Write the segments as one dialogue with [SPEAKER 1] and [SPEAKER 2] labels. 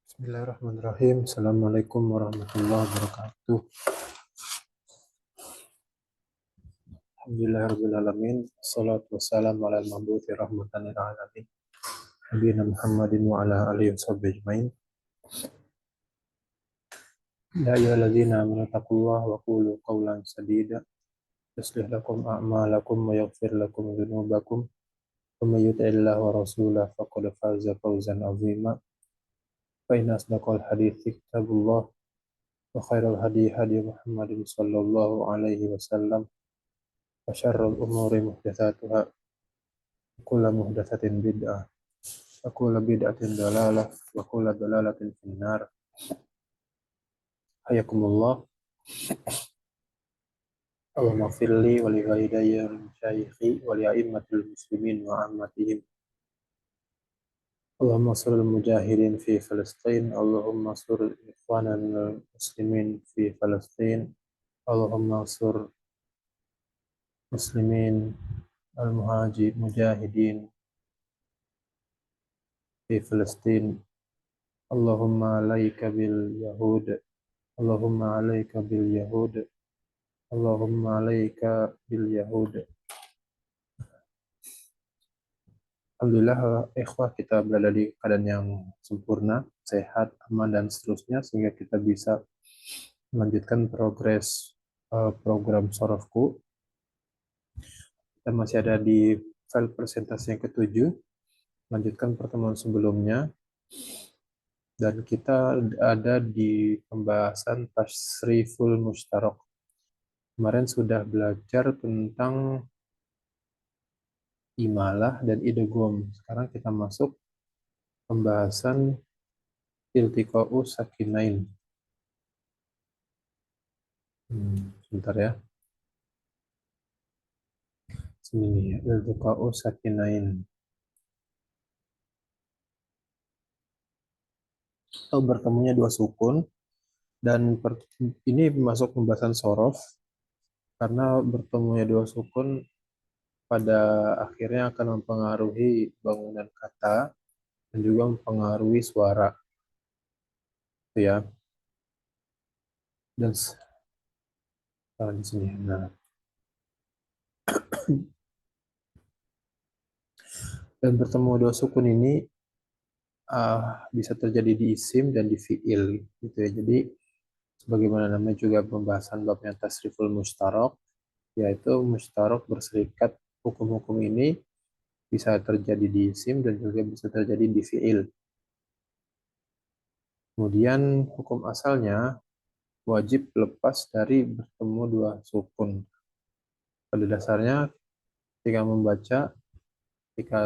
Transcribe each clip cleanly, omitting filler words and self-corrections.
[SPEAKER 1] Bismillahirrahmanirrahim. Assalamualaikum warahmatullahi wabarakatuh. Alhamdulillahirabbil alamin. Wassalatu wassalamu ala al-mabuthi rahmatan lil alamin. Nabiyina Muhammadin wa ala alihi washabbihi ajmain. Ya ayyuhalladzina amanu taqullaha wa qulu qawlan sadida. Yuslih lakum a'malakum wa yaghfir lakum dhunubakum. Wa may yuti'illaha wa rasulahu faqad faza fawzan 'azima. Fa inna asdaqal hadithi kitabullah wa khairal hadi hadi Muhammadin sallallahu alaihi wasallam. Wa syarrul umuri muhdatsatuha. Kullu muhdatsatin bid'ah, wa kullu bid'atin dalalah, wa kullu dalalatin finnar. Hayakumullah. Allahumma firli wa li walidayya wa masyayikhi wa li a'immatil muslimin wa ammatihim. Allahumma surul mujahidin fi Palestin. Allahumma surul ikhwanan muslimin fi Palestin. Allahumma sur muslimin al-muhajir mujahidin fi Palestin. Allahumma alaika bil yahud. Allahumma alaika bil yahud. Allahumma alaika bil yahud. Alhamdulillah, ikhwah, kita berada di keadaan yang sempurna, sehat, aman, dan seterusnya, sehingga kita bisa melanjutkan progres program Sorofku. Kita masih ada di file presentasi yang ketujuh, melanjutkan pertemuan sebelumnya, dan kita ada di pembahasan Tasriful Mushtarak. Kemarin sudah belajar tentang imalah dan idgham. Sekarang kita masuk pembahasan iltiqa'u sakinain. Sebentar ya. Sini, iltiqa'u sakinain. Atau bertemunya dua sukun, dan ini masuk pembahasan sorof karena bertemunya dua sukun pada akhirnya akan mempengaruhi bangunan kata dan juga mempengaruhi suara, itu ya. Dan di sini, nah, dan bertemu dua sukun ini bisa terjadi di isim dan di fiil, gitu ya. Jadi sebagaimana namanya juga pembahasan babnya tasriful mustarak, yaitu mustarak berserikat, hukum-hukum ini bisa terjadi di isim dan juga bisa terjadi di fiil. Kemudian hukum asalnya wajib lepas dari bertemu dua sukun. Pada dasarnya ketika membaca, ketika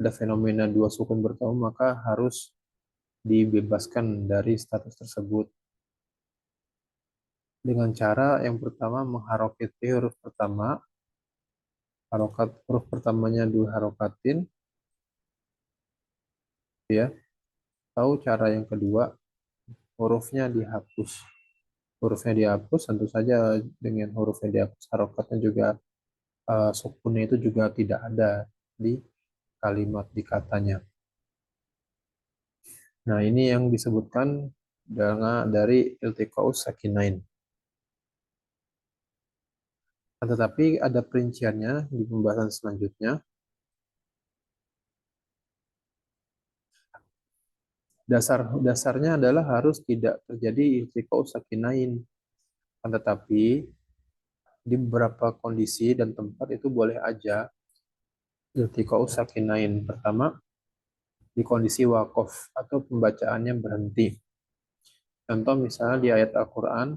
[SPEAKER 1] ada fenomena dua sukun bertemu, maka harus dibebaskan dari status tersebut. Dengan cara yang pertama mengharokati huruf pertama, huruf pertamanya dua harokatin, ya. Tahu cara yang kedua, hurufnya dihapus. Hurufnya dihapus, tentu saja dengan hurufnya dihapus, harokatnya juga sukunnya itu juga tidak ada di kalimat, di katanya. Nah, ini yang disebutkan dari iltiqa'us sakinain. Tetapi ada perinciannya di pembahasan selanjutnya. Dasarnya adalah harus tidak terjadi iltiqa'us sakinain. Tetapi di beberapa kondisi dan tempat itu boleh aja iltiqa'us sakinain. Pertama, di kondisi wakof atau pembacaannya berhenti. Contoh misalnya di ayat Al-Quran,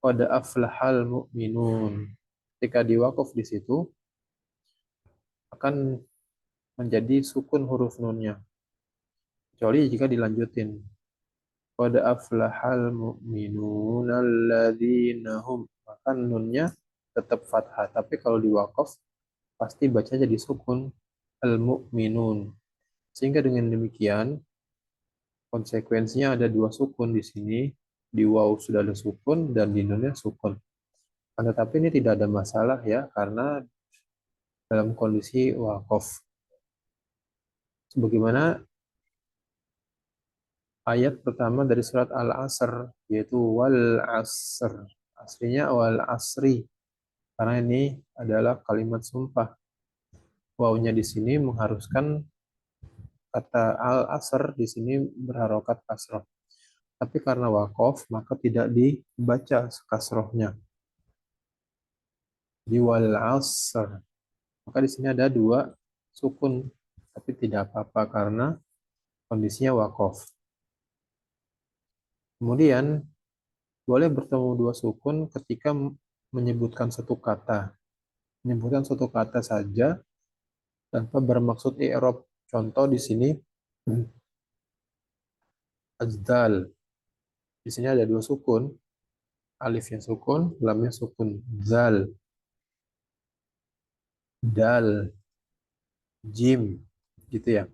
[SPEAKER 1] qad aflahal mu'minun. Ketika diwakaf di situ akan menjadi sukun huruf nunnya. Kecuali jika dilanjutin. Qad aflahal mu'minun alladzina hum. Maka nunnya tetap fathah. Tapi kalau diwakaf pasti baca jadi sukun al-mu'minun. Sehingga dengan demikian konsekuensinya ada dua sukun di sini. Di waw sudah ada sukun dan di nunnya sukun. Tetapi ini tidak ada masalah ya, karena dalam kondisi wakaf. Sebagaimana ayat pertama dari surat Al-Asr, yaitu wal asr. Aslinya wal asri, karena ini adalah kalimat sumpah. Wawunya di sini mengharuskan kata al-asr di sini berharokat kasroh. Tapi karena wakof, maka tidak dibaca kasrohnya. Di wal asr. Maka di sini ada dua sukun, tapi tidak apa-apa karena kondisinya wakof. Kemudian boleh bertemu dua sukun ketika menyebutkan satu kata. Menyebutkan satu kata saja tanpa bermaksud i'rab. Contoh di sini azdal. Di sini ada dua sukun, alifnya sukun, lamnya sukun. Zal, dal, jim, gitu ya.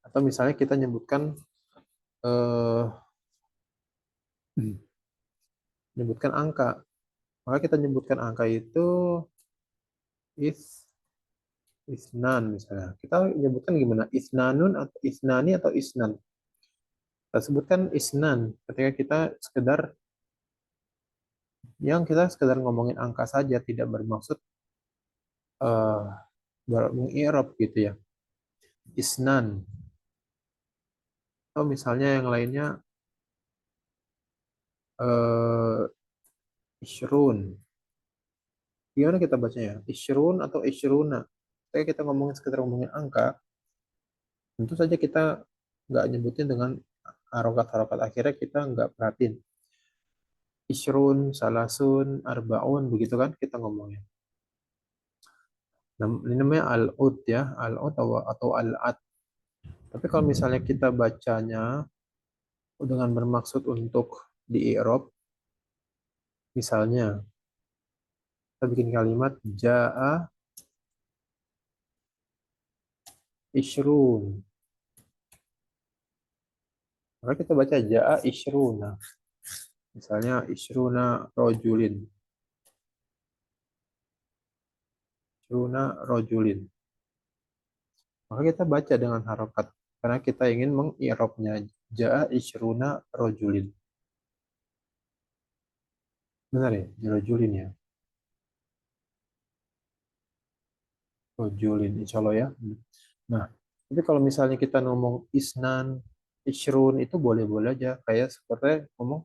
[SPEAKER 1] Atau misalnya kita menyebutkan eh, menyebutkan angka, maka kita menyebutkan angka itu is isnan misalnya. Kita menyebutkan gimana? Isnanun atau isnani atau isnan. Kita sebutkan isnan ketika kita sekedar kita sekedar ngomongin angka saja, tidak bermaksud eh mengi'rab gitu ya. Isnan. Atau misalnya yang lainnya eh isyrun. Gimana kita bacanya? Isyrun atau isyruna? Ketika kita ngomongin sekedar ngomongin angka, tentu saja kita nggak nyebutin dengan harokat-harokat akhirnya kita nggak perhatiin. Isyrun, salasun, arbaun, begitu kan kita ngomongnya. Ini namanya al-ud ya, al-ud atau al-ad. Tapi kalau misalnya kita bacanya dengan bermaksud untuk di i'rab, misalnya kita bikin kalimat ja'a isyrun. Maka kita baca ja'a isyruna. Misalnya isyruna rojulin. Isyruna rojulin. Maka kita baca dengan harokat. Karena kita ingin mengirobnya. Ja'a isyruna rojulin. Benar ya? Rojulin ya. Rojulin. Insya Allah ya. Nah, tapi kalau misalnya kita ngomong isnan, isyrun itu boleh-boleh aja. Kayak seperti ngomong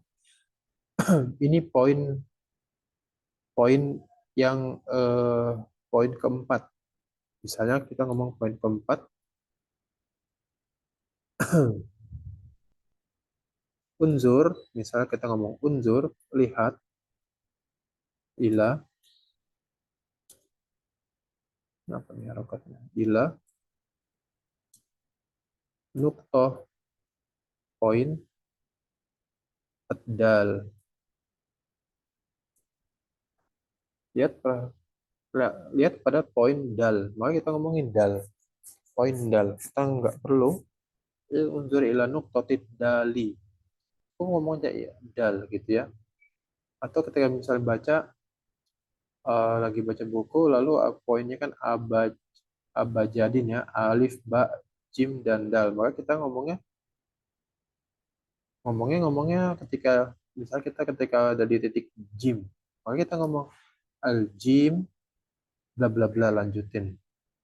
[SPEAKER 1] ini poin yang poin keempat. Misalnya kita ngomong poin keempat, unzur, misalnya kita ngomong unzur, lihat, ila, apa nih harokatnya? Ila, nuktoh, poin, dal. Lihat, lihat pada poin dal. Maka kita ngomongin dal, poin dal. Kita nggak perlu unzur ila nuktotid dali. Aku ngomong aja ya, dal gitu ya. Atau ketika misalnya baca, lagi baca buku, lalu poinnya kan abajadin ya, alif, ba, jim, dan dal. Maka kita ngomongnya ketika misal kita ketika ada di titik jim, maka kita ngomong al jim bla bla bla lanjutin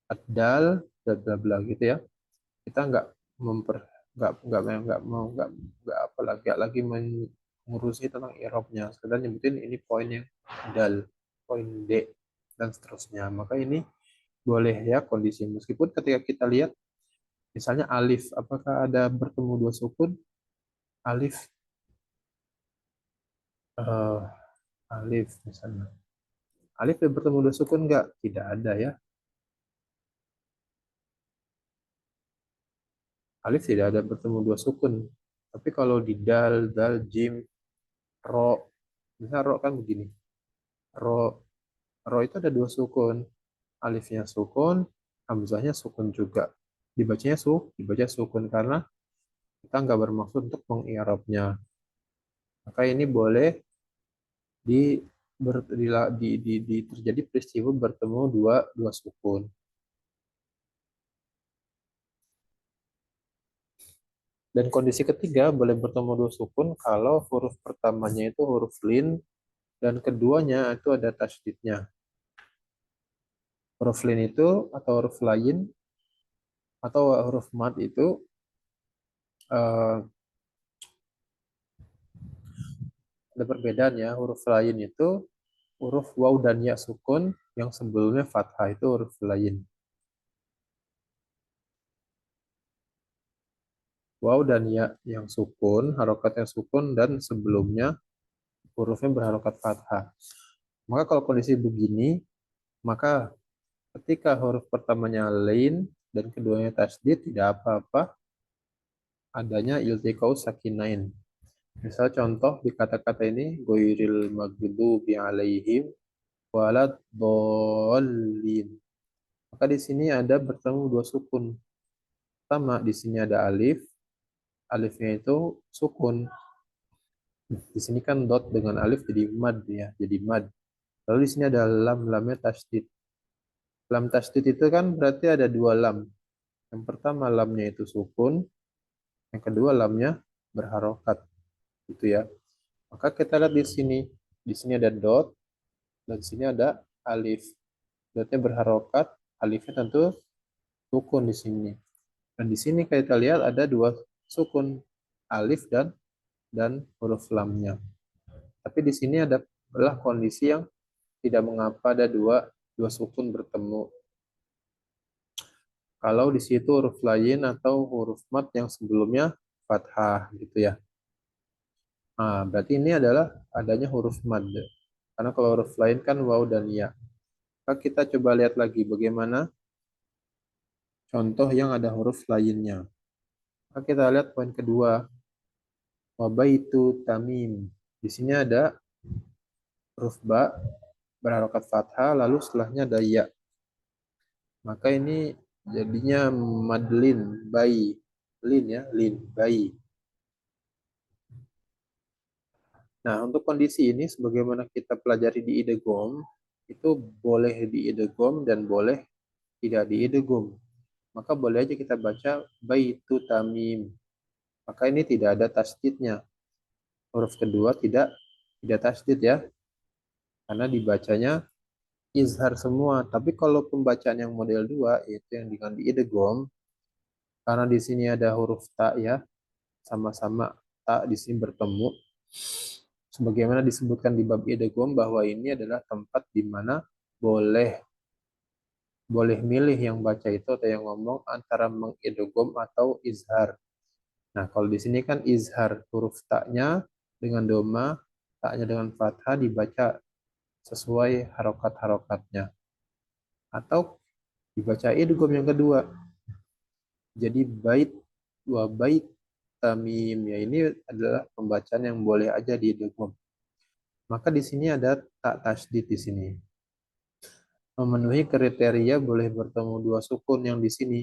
[SPEAKER 1] ad-dal bla bla bla gitu ya. Kita nggak memper nggak apa lagi mengurusi tentang irobnya, sekedar nyebutin ini poin yang dal, poin D, dan seterusnya. Maka ini boleh ya kondisi, meskipun ketika kita lihat misalnya alif, apakah ada bertemu dua sukun? Alif, eh, alif misalnya. Alif dan bertemu dua sukun enggak? Tidak ada ya. Alif tidak ada bertemu dua sukun. Tapi kalau di dal, dal, jim, ro, misal ro kan begini. Ro, ro itu ada dua sukun. Alifnya sukun, hamzahnya sukun juga. Dibaca sukun karena kita nggak bermaksud untuk mengiarabnya. Maka ini boleh di, terjadi peristiwa bertemu dua sukun. Dan kondisi ketiga boleh bertemu dua sukun kalau huruf pertamanya itu huruf lin dan keduanya itu ada tasydidnya. Huruf lin itu atau huruf lain atau huruf mad itu eh, ada perbedaan ya. Huruf lain itu huruf waw dan ya sukun yang sebelumnya fathah itu huruf lain. Waw dan ya yang sukun, harokatnya sukun dan sebelumnya hurufnya berharokat fathah. Maka kalau kondisi begini, maka ketika huruf pertamanya lain dan keduanya tasdid tidak apa-apa adanya iltiqau sakinain. Misal contoh di kata-kata ini goiril maghdubi alaihim waladdallin. Maka di sini ada bertemu dua sukun. Pertama di sini ada alif, alifnya itu sukun. Di sini kan dot dengan alif jadi mad ya, jadi mad. Lalu di sini ada lam, lamnya tasdid. Lam tasdid itu kan berarti ada dua lam. Yang pertama lamnya itu sukun, yang kedua lamnya berharokat, gitu ya. Maka kita lihat di sini. Di sini ada dot dan di sini ada alif. Dotnya berharokat, alifnya tentu sukun di sini. Dan di sini kita lihat ada dua sukun, alif dan huruf lamnya. Tapi di sini adalah kondisi yang tidak mengapa ada dua sukun bertemu. Kalau di situ huruf lain atau huruf mat yang sebelumnya fathah gitu ya. Nah, berarti ini adalah adanya huruf mad. Karena kalau huruf lain kan waw dan ya. Maka kita coba lihat lagi bagaimana contoh yang ada huruf lainnya. Maka kita lihat poin kedua. Wabaitu tamim. Di sini ada huruf ba berharokat fathah, lalu setelahnya ada ya. Maka ini jadinya madlin, bayi. Lin ya, lin, bayi. Nah, untuk kondisi ini, sebagaimana kita pelajari di idgham, itu boleh di idgham dan boleh tidak di idgham. Maka boleh aja kita baca baitu tamim. Maka ini tidak ada tasdidnya. Huruf kedua tidak tasdid ya, karena dibacanya izhar semua. Tapi kalau pembacaan yang model 2 itu yang dengan di idgham, karena di sini ada huruf ta ya, sama-sama ta di sini bertemu. Sebagaimana disebutkan di bab idgham bahwa ini adalah tempat di mana boleh boleh milih yang baca itu atau yang ngomong antara mengidgham atau izhar. Nah, kalau di sini kan izhar huruf taknya dengan doma, taknya dengan fathah dibaca sesuai harokat-harokatnya. Atau dibaca idgham yang kedua. Jadi bait wa bait tamim ya ini adalah pembacaan yang boleh aja di idgham. Maka di sini ada tak tasdid di sini. Memenuhi kriteria boleh bertemu dua sukun yang di sini.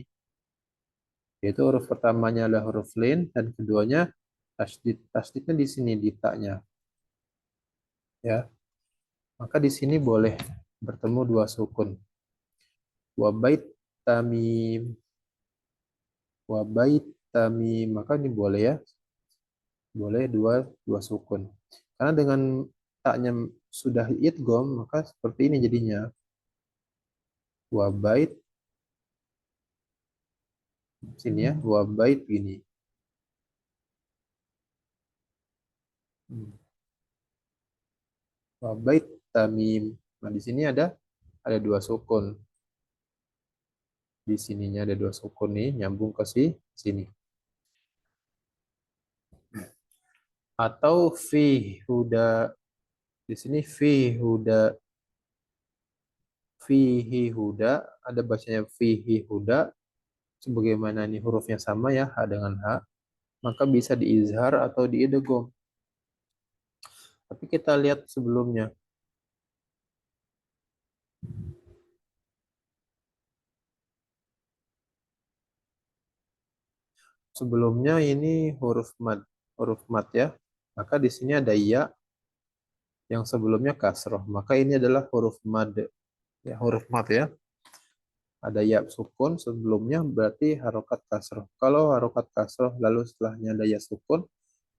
[SPEAKER 1] Yaitu huruf pertamanya adalah huruf lin dan keduanya tasdid. Tasdidnya di sini di taknya. Ya. Maka di sini boleh bertemu dua sukun. Wabait tamim. Wabait tamim. Maka ini boleh ya. Boleh dua sukun. Karena dengan taknya sudah idgham, maka seperti ini jadinya. Wabait sini ya. Wabait gini. Wabait tamim. Nah, di sini ada dua sukun. Di sininya ada dua sukun nih nyambung ke sini. Atau fi huda, di sini fi huda, fihi huda, ada bacanya fihi huda sebagaimana ini hurufnya sama ya h dengan h, maka bisa diizhar atau diidgham. Tapi kita lihat sebelumnya. Sebelumnya ini huruf mat ya. Maka di sini ada ya yang sebelumnya kasroh. Maka ini adalah huruf mad ya, huruf mat ya. ada ya sukun sebelumnya berarti harokat kasroh. Kalau harokat kasroh lalu setelahnya ada ya sukun,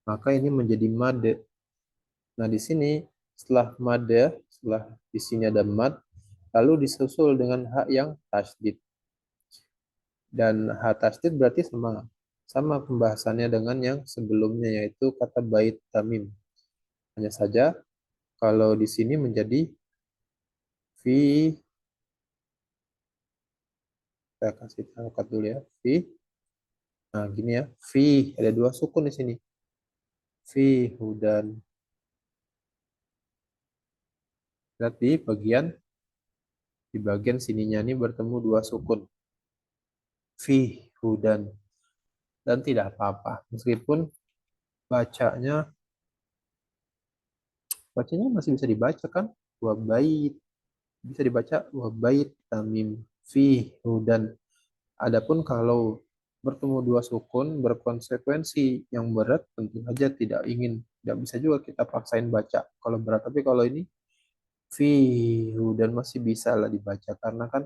[SPEAKER 1] maka ini menjadi mad. Nah, di sini setelah mad, setelah di sini ada mad, lalu disusul dengan hak yang tasydid. Dan hak tasydid berarti sama sama pembahasannya dengan yang sebelumnya yaitu kata bait tamim. Hanya saja kalau di sini menjadi fi, saya kasih harokat dulu ya, fi. Nah, gini ya, fi ada dua sukun di sini. Fi hudan. Berarti di bagian sininya ini bertemu dua sukun. Fi hudan. Dan tidak apa-apa. Meskipun bacanya bacanya masih bisa dibaca kan? Wa bait. Bisa dibaca wa bait tamim fi hudan. Adapun kalau bertemu dua sukun berkonsekuensi yang berat tentu saja tidak bisa juga kita paksain baca kalau berat. Tapi kalau ini fi hudan masih bisa lah dibaca karena kan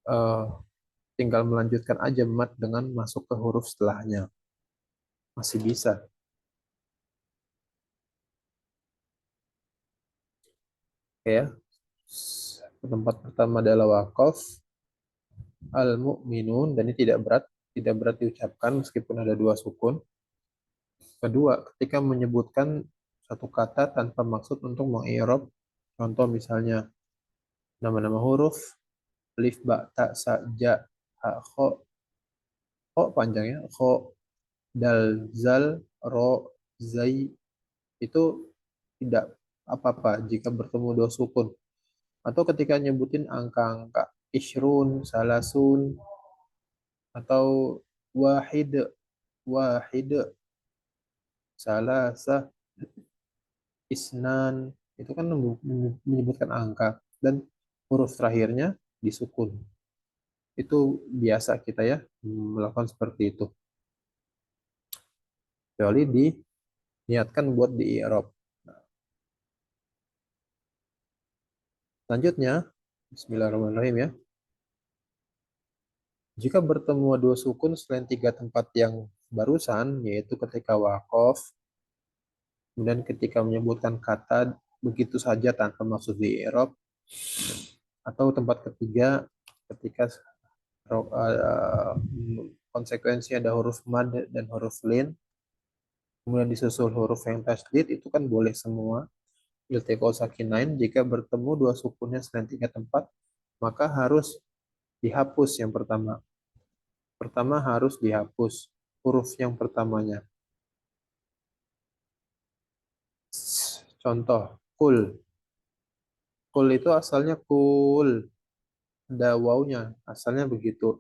[SPEAKER 1] eh, tinggal melanjutkan aja mat dengan masuk ke huruf setelahnya. Masih bisa. Oke ya. Tempat pertama adalah wakaf al-mu'minun dan ini tidak berat diucapkan meskipun ada dua sukun. Kedua, ketika menyebutkan satu kata tanpa maksud untuk mengirob, contoh misalnya nama-nama huruf, alif, ba, ta, sa, ja, ha, kho, kho panjangnya, kho, dal, zal, ro, zai, itu tidak apa-apa jika bertemu dua sukun. Atau ketika nyebutin angka-angka, ishrun, salasun, atau wahid, wahid, salasah, isnan, itu kan menyebutkan angka dan huruf terakhirnya disukun. Itu biasa kita ya melakukan seperti itu. Kecuali diniatkan buat di i'rab. Selanjutnya, Bismillahirrahmanirrahim ya. Jika bertemu dua sukun selain tiga tempat yang barusan, yaitu ketika waqaf, kemudian ketika menyebutkan kata begitu saja tanpa maksud di i'rab, atau tempat ketiga ketika konsekuensi ada huruf mad dan huruf lin, kemudian disusul huruf yang tasydid, itu kan boleh semua. Iltiqo sakinain jika bertemu dua sukunnya selain tiga tempat, maka harus dihapus yang pertama. Pertama harus dihapus huruf yang pertamanya. Contoh, kul. Kul itu asalnya kul. Ada wawunya, asalnya begitu.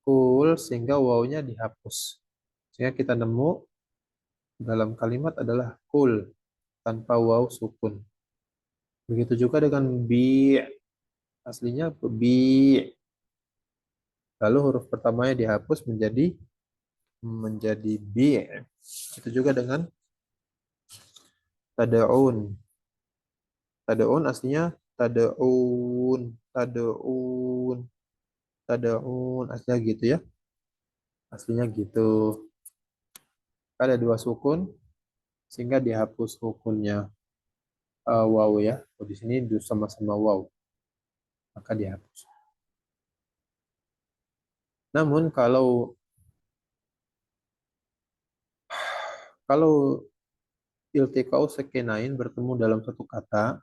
[SPEAKER 1] Kul sehingga wawunya dihapus. Sehingga kita nemu dalam kalimat adalah kul tanpa waw sukun. Begitu juga dengan bi, aslinya bi. Lalu huruf pertamanya dihapus menjadi bi. Itu juga dengan tadaun. Tadaun aslinya tadaun, tadaun, tadaun aslinya gitu ya. Aslinya gitu. Ada dua sukun sehingga dihapus hukunnya waw ya. Oh, di sini sama-sama waw, maka dihapus. Namun kalau iltiqau sakinain bertemu dalam satu kata,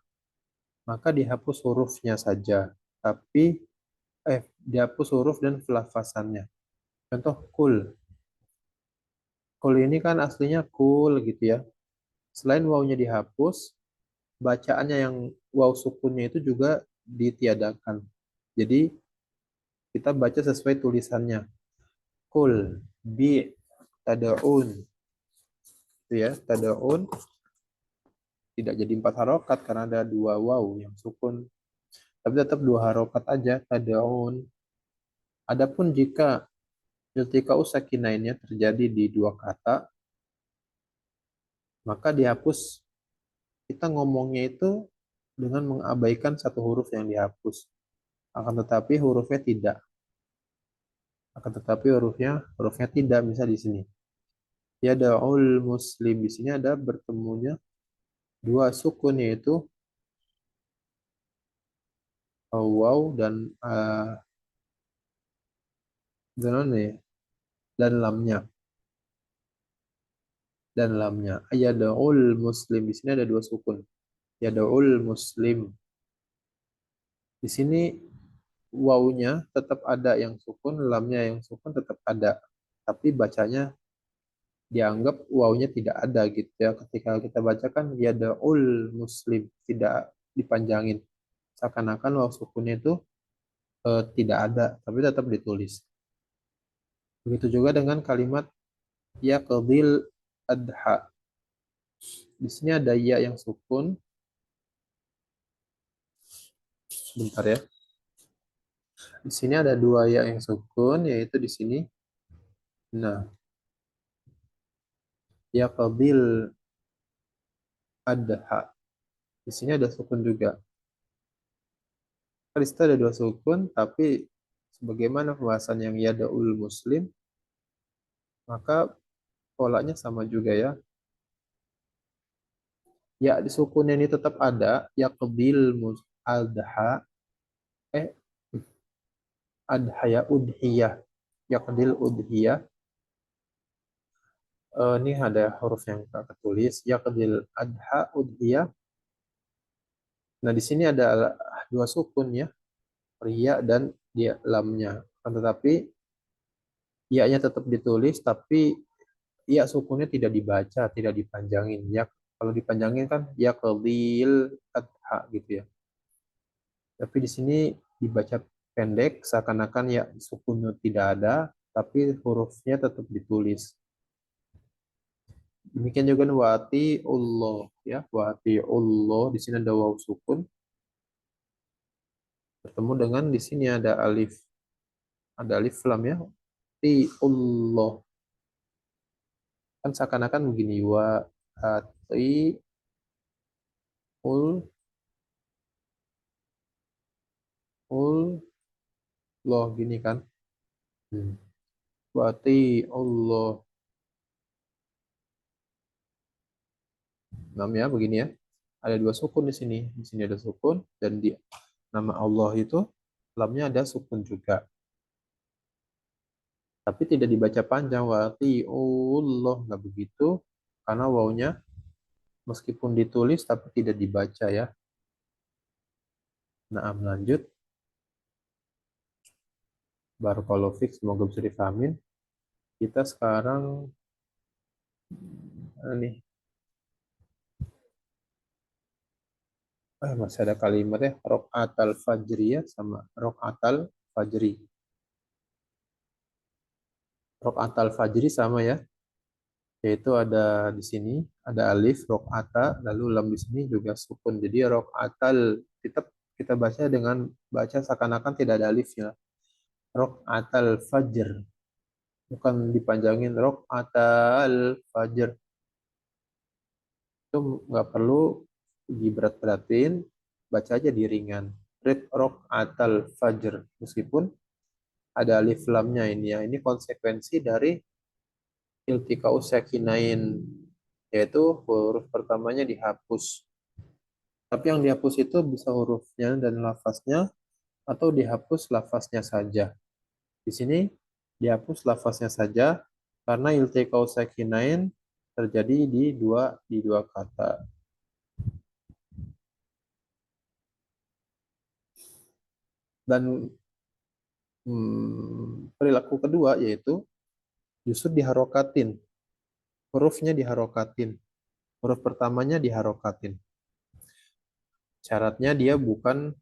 [SPEAKER 1] maka dihapus hurufnya saja. Tapi dihapus huruf dan pelafasannya. Contoh kul. Kul ini kan aslinya kul gitu ya. Selain wawnya dihapus, bacaannya yang waw sukunnya itu juga ditiadakan. Jadi kita baca sesuai tulisannya. Kul bi tadaun itu ya, tadaun tidak jadi empat harokat karena ada dua waw yang sukun. Tapi tetap dua harokat aja tadaun. Adapun jika iltiqa'u sakinainnya terjadi di dua kata, maka dihapus. Kita ngomongnya itu dengan mengabaikan satu huruf yang dihapus. Akan tetapi hurufnya tidak. Akan tetapi hurufnya tidak, misal di sini. Yada'ul muslim, di sini ada bertemunya dua sukun, yaitu waw dan ya, dan lamnya. Yada'ul muslim, di sini ada dua sukun. Yada'ul muslim. Di sini wawnya tetap ada yang sukun, lamnya yang sukun tetap ada. Tapi bacanya dianggap wawnya tidak ada gitu ya. Ketika kita bacakan yada'ul muslim, tidak dipanjangin. Seakan-akan waw sukunnya itu tidak ada, tapi tetap ditulis. Begitu juga dengan kalimat yaqdil adha. Di sini ada ya yang sukun. Bentar ya. Di sini ada dua ya yang sukun, yaitu di sini. Nah, yaqdil adha. Di sini ada sukun juga. Di situ ada dua sukun, tapi sebagaimana pembahasan yang yada'ul muslim, maka polanya sama juga ya. Ya, di sukun ini tetap ada, yaqdil adha, eh, adha ya, udhiyah. Yaqdil udhiyah. Ini ada huruf yang tak tertulis, yaqdil adha udhiyah. Nah, di sini ada dua sukun ya, ria dan dia lamnya. Akan tetapi ya-nya tetap ditulis, tapi ya sukunnya tidak dibaca, tidak dipanjangin. Ya, kalau dipanjangin kan ya qadil adha gitu ya. Tapi di sini dibaca pendek, seakan-akan ya sukunnya tidak ada, tapi hurufnya tetap ditulis. Demikian juga wati Allah ya, wati Allah, di sini ada waw sukun bertemu dengan di sini ada alif lam ya. Ti Allah, kan seakan-akan begini, wa ati ul ul loh gini kan. Hmm. Wati Allah. Namanya begini ya. Ada dua sukun di sini. Di sini ada sukun dan di nama Allah itu lamnya ada sukun juga. Tapi tidak dibaca panjang, wati Allah, nggak begitu, karena wawnya meskipun ditulis tapi tidak dibaca ya. Nah, lanjut. Barakallahu fiik, semoga bisa dipahamin. Kita sekarang nih, masih ada kalimat ya, rokaatal fajri ya, sama rokaatal fajri. Rokaatal fajri sama ya, yaitu ada di sini ada alif rokaata, lalu lam di sini juga sukun. Jadi rokaatal tetap kita baca dengan baca seakan-akan tidak ada alifnya. Rokaatal fajr, bukan dipanjangin rokaatal fajr. Itu nggak perlu diberat-beratin, baca aja di ringan. Rokaatal fajr, meskipun ada alif lamnya ini ya. Ini konsekuensi dari iltiqa'us sakinain, yaitu huruf pertamanya dihapus. Tapi yang dihapus itu bisa hurufnya dan lafaznya, atau dihapus lafaznya saja. Di sini dihapus lafaznya saja karena iltiqa'us sakinain terjadi di dua kata. Dan perilaku kedua yaitu justru diharokatin. Hurufnya diharokatin. Huruf pertamanya diharokatin. Syaratnya dia bukan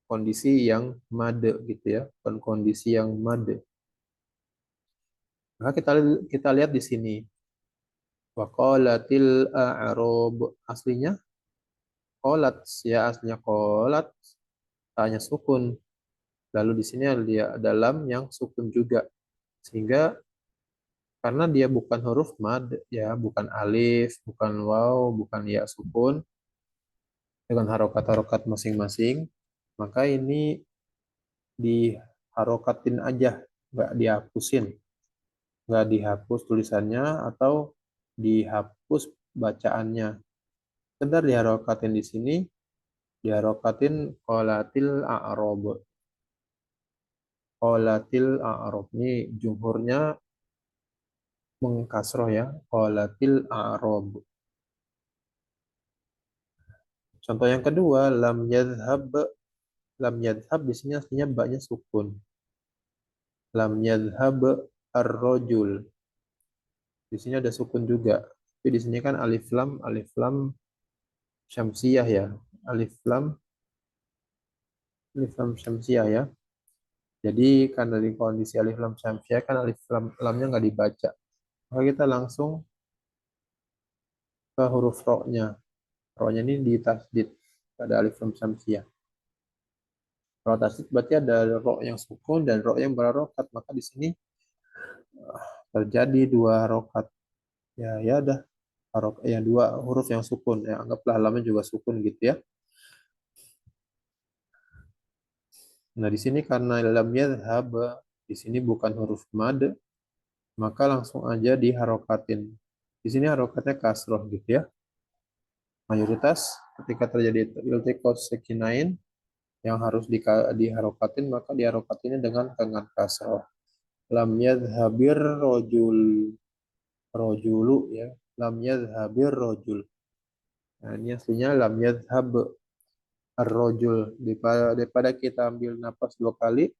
[SPEAKER 1] kondisi yang made gitu ya, bukan kondisi yang made. Maka kita lihat di sini. Waqalatil a'rab, aslinya qalat ya, aslinya qalat, tanya sukun. Lalu di sini ada lam yang sukun juga. Sehingga karena dia bukan huruf mad ya, bukan alif, bukan waw, bukan ya sukun dengan harokat-harokat masing-masing, maka ini diharokatin aja, nggak dihapusin, nggak dihapus tulisannya atau dihapus bacaannya. Sekedar diharokatin di sini, diharokatin qolatil a'rob. Qolatil a'rob ini jumhurnya mengkasroh ya, qolatil a'rob. Contoh yang kedua, lam yadhhab. Lam yadhhab di sini aslinya baknya sukun. Lam yadhhab ar-rajul. Di sini ada sukun juga. Tapi di sini kan alif lam syamsiyah ya. Alif lam syamsiyah ya. Jadi karena di kondisi alif lam syamsiyah kan lamnya nggak dibaca. Maka kita langsung ke huruf ro-nya. Ro-nya ini di tasdid pada alif lam syamsiyah. Kalau tasdid berarti ada ro yang sukun dan ro yang berharokat. Maka di sini terjadi dua harokat. Ya ada ya dua huruf yang sukun. Ya anggaplah lamnya juga sukun gitu ya. Nah, di sini karena lam yadhhab di sini bukan huruf mad, maka langsung aja diharokatin. Di sini harokatnya kasroh gitu ya. Mayoritas ketika terjadi iltiqos sakinain yang harus diharokatin maka diharokatinnya dengan kasroh. Lam yadhhabir rojulu ya. Lam yadhhabir rojul. Nah, ini aslinya lam yadhhab ar-rojul. Daripada kita ambil napas dua kali,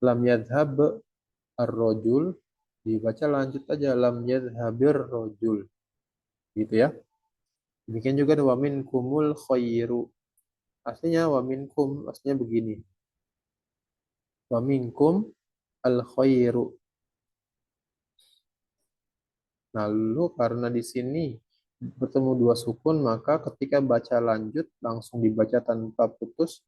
[SPEAKER 1] lam yadhhab ar-rojul, dibaca lanjut aja lam yadhhabir rojul. Gitu ya. Demikian juga wa minkumul khairu. Aslinya wa minkum, aslinya begini. Wa minkum al khairu. Lalu karena di sini bertemu dua sukun, maka ketika baca lanjut langsung dibaca tanpa putus,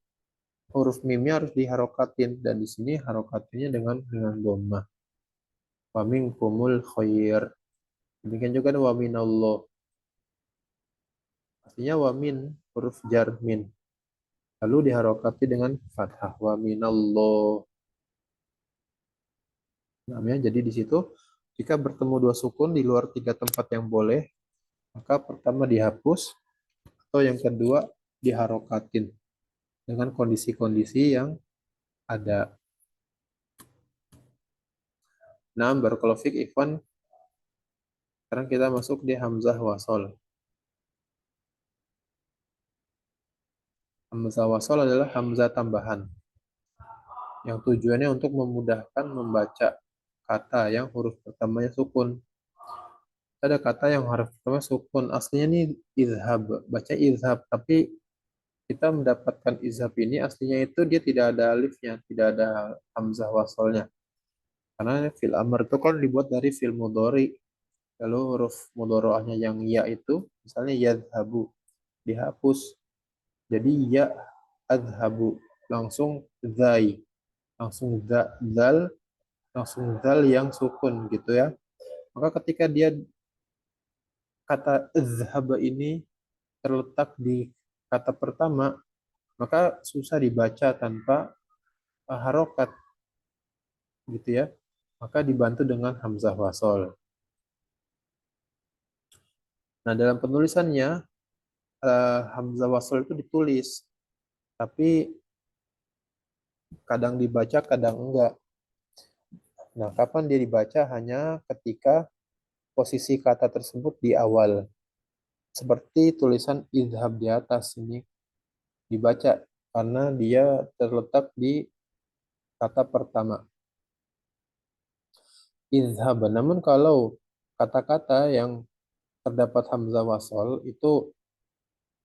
[SPEAKER 1] huruf mimnya harus diharokatin dan di sini harokatinnya dengan dhamma. Wa minkumul khair. Demikian juga wa minallah. Artinya wa min huruf jar min. Lalu diharokati dengan fathah wa minallah. Namanya jadi di situ jika bertemu dua sukun di luar tiga tempat yang boleh, maka pertama dihapus atau yang kedua diharokatin dengan kondisi-kondisi yang ada. Nah, barakallahu fiik Ikhwan. Sekarang kita masuk di hamzah wasol. Hamzah wasol adalah hamzah tambahan yang tujuannya untuk memudahkan membaca kata yang huruf pertamanya sukun. Ada kata yang huruf pertama sukun. Aslinya nih izhab, baca izhab, tapi kita mendapatkan izhab ini aslinya itu dia tidak ada alifnya, tidak ada hamzah wasolnya. Karena fil amr itu kan dibuat dari fil mudhari. Lalu huruf mudhari'ahnya yang ya itu misalnya yadhabu dihapus. Jadi ya adhabu langsung zai, langsung zal, langsung zal yang sukun gitu ya. Maka ketika dia kata izhab ini terletak di kata pertama, maka susah dibaca tanpa harokat gitu ya. Maka dibantu dengan hamzah wasol. Nah, dalam penulisannya hamzah wasol itu ditulis, tapi kadang dibaca, kadang enggak. Nah, kapan dia dibaca? Hanya ketika posisi kata tersebut di awal. Seperti tulisan idhab di atas ini dibaca karena dia terletak di kata pertama. Idhab. Namun kalau kata-kata yang terdapat hamzah wasol itu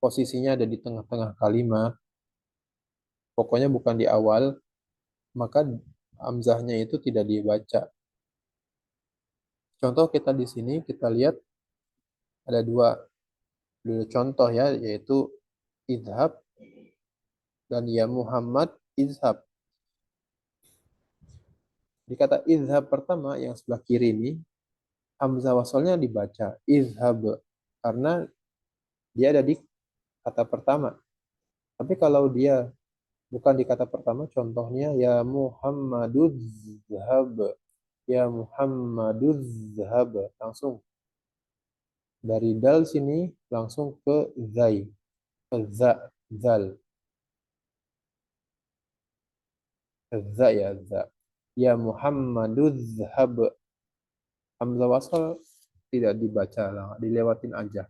[SPEAKER 1] posisinya ada di tengah-tengah kalimat, pokoknya bukan di awal, maka hamzahnya itu tidak dibaca. Contoh kita di sini kita lihat ada dua contoh ya, yaitu idhab dan ya Muhammad izhab. Di kata izhab pertama yang sebelah kiri ini, hamzah wasalnya dibaca izhab karena dia ada di kata pertama. Tapi kalau dia Bukan di kata pertama, contohnya ya Muhammaduz zhab. Ya Muhammaduz zhab. Langsung dari dal sini langsung ke zai. Ke za, zal. Ke za ya, za. Ya Muhammaduz zhab. Hamzah wasal tidak dibaca lah, dilewatin aja.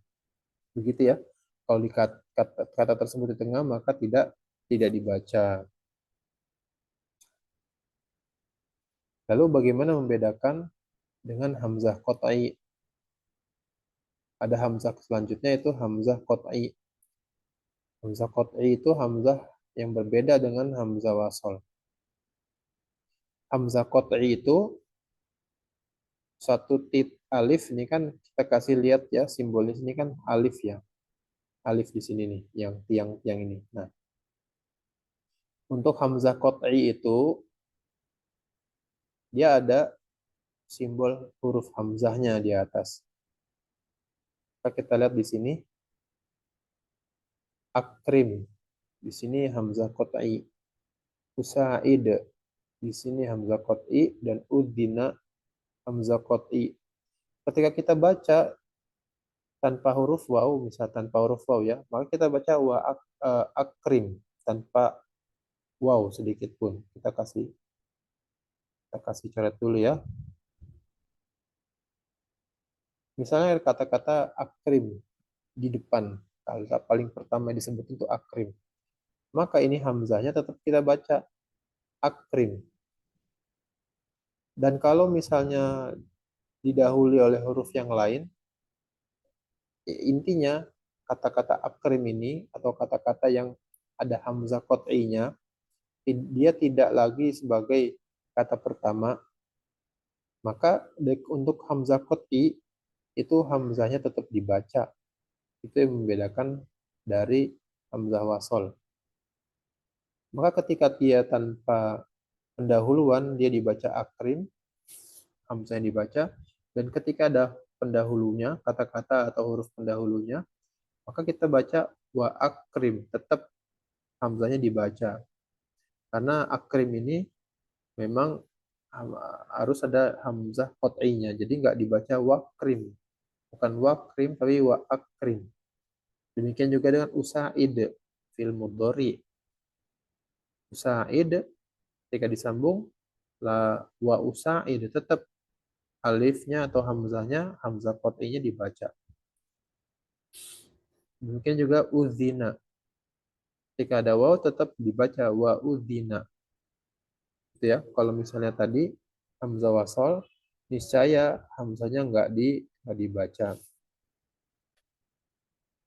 [SPEAKER 1] Begitu ya. Kalau di kata tersebut di tengah maka tidak dibaca. Lalu bagaimana membedakan dengan hamzah qat'i? Ada hamzah selanjutnya itu hamzah qat'i. Hamzah qat'i itu hamzah yang berbeda dengan hamzah wasal. Hamzah qat'i itu satu alif, ini kan kita kasih lihat ya, simbolis ini kan alif ya. Alif di sini nih, yang tiang-tiang ini. Nah, untuk hamzah qat'i itu dia ada simbol huruf hamzahnya di atas. Kita lihat di sini akrim. Di sini hamzah qat'i. Usaid. Di sini hamzah qat'i dan udzina hamzah qat'i. Ketika kita baca tanpa huruf waw, misal tanpa huruf waw ya, maka kita baca akrim tanpa waw sedikit pun. Kita kasih coret dulu ya. Misalnya kata-kata akrim di depan, kata paling pertama disebut itu akrim. Maka ini hamzahnya tetap kita baca akrim. Dan kalau misalnya didahului oleh huruf yang lain, intinya kata-kata akrim ini atau kata-kata yang ada hamzah qat'inya, dia tidak lagi sebagai kata pertama, maka untuk hamzah qat'i itu hamzahnya tetap dibaca. Itu yang membedakan dari hamzah wasol. Maka ketika dia tanpa pendahuluan, dia dibaca akrim, hamzahnya dibaca, dan ketika ada pendahulunya, kata-kata atau huruf pendahulunya, maka kita baca wa akrim, tetap hamzahnya dibaca. Karena akrim ini memang harus ada hamzah qat'inya, jadi nggak dibaca wakrim, bukan wakrim tapi wa akrim. Demikian juga dengan usaid, fil mudhari. Usaid ketika disambung la wa usaid, tetap alifnya atau hamzahnya, hamzah qat'inya dibaca. Demikian juga uzina. Ketika ada waw tetap dibaca wa uzina. Gitu ya. Kalau misalnya tadi hamzah wasol, niscaya hamzahnya nggak dibaca.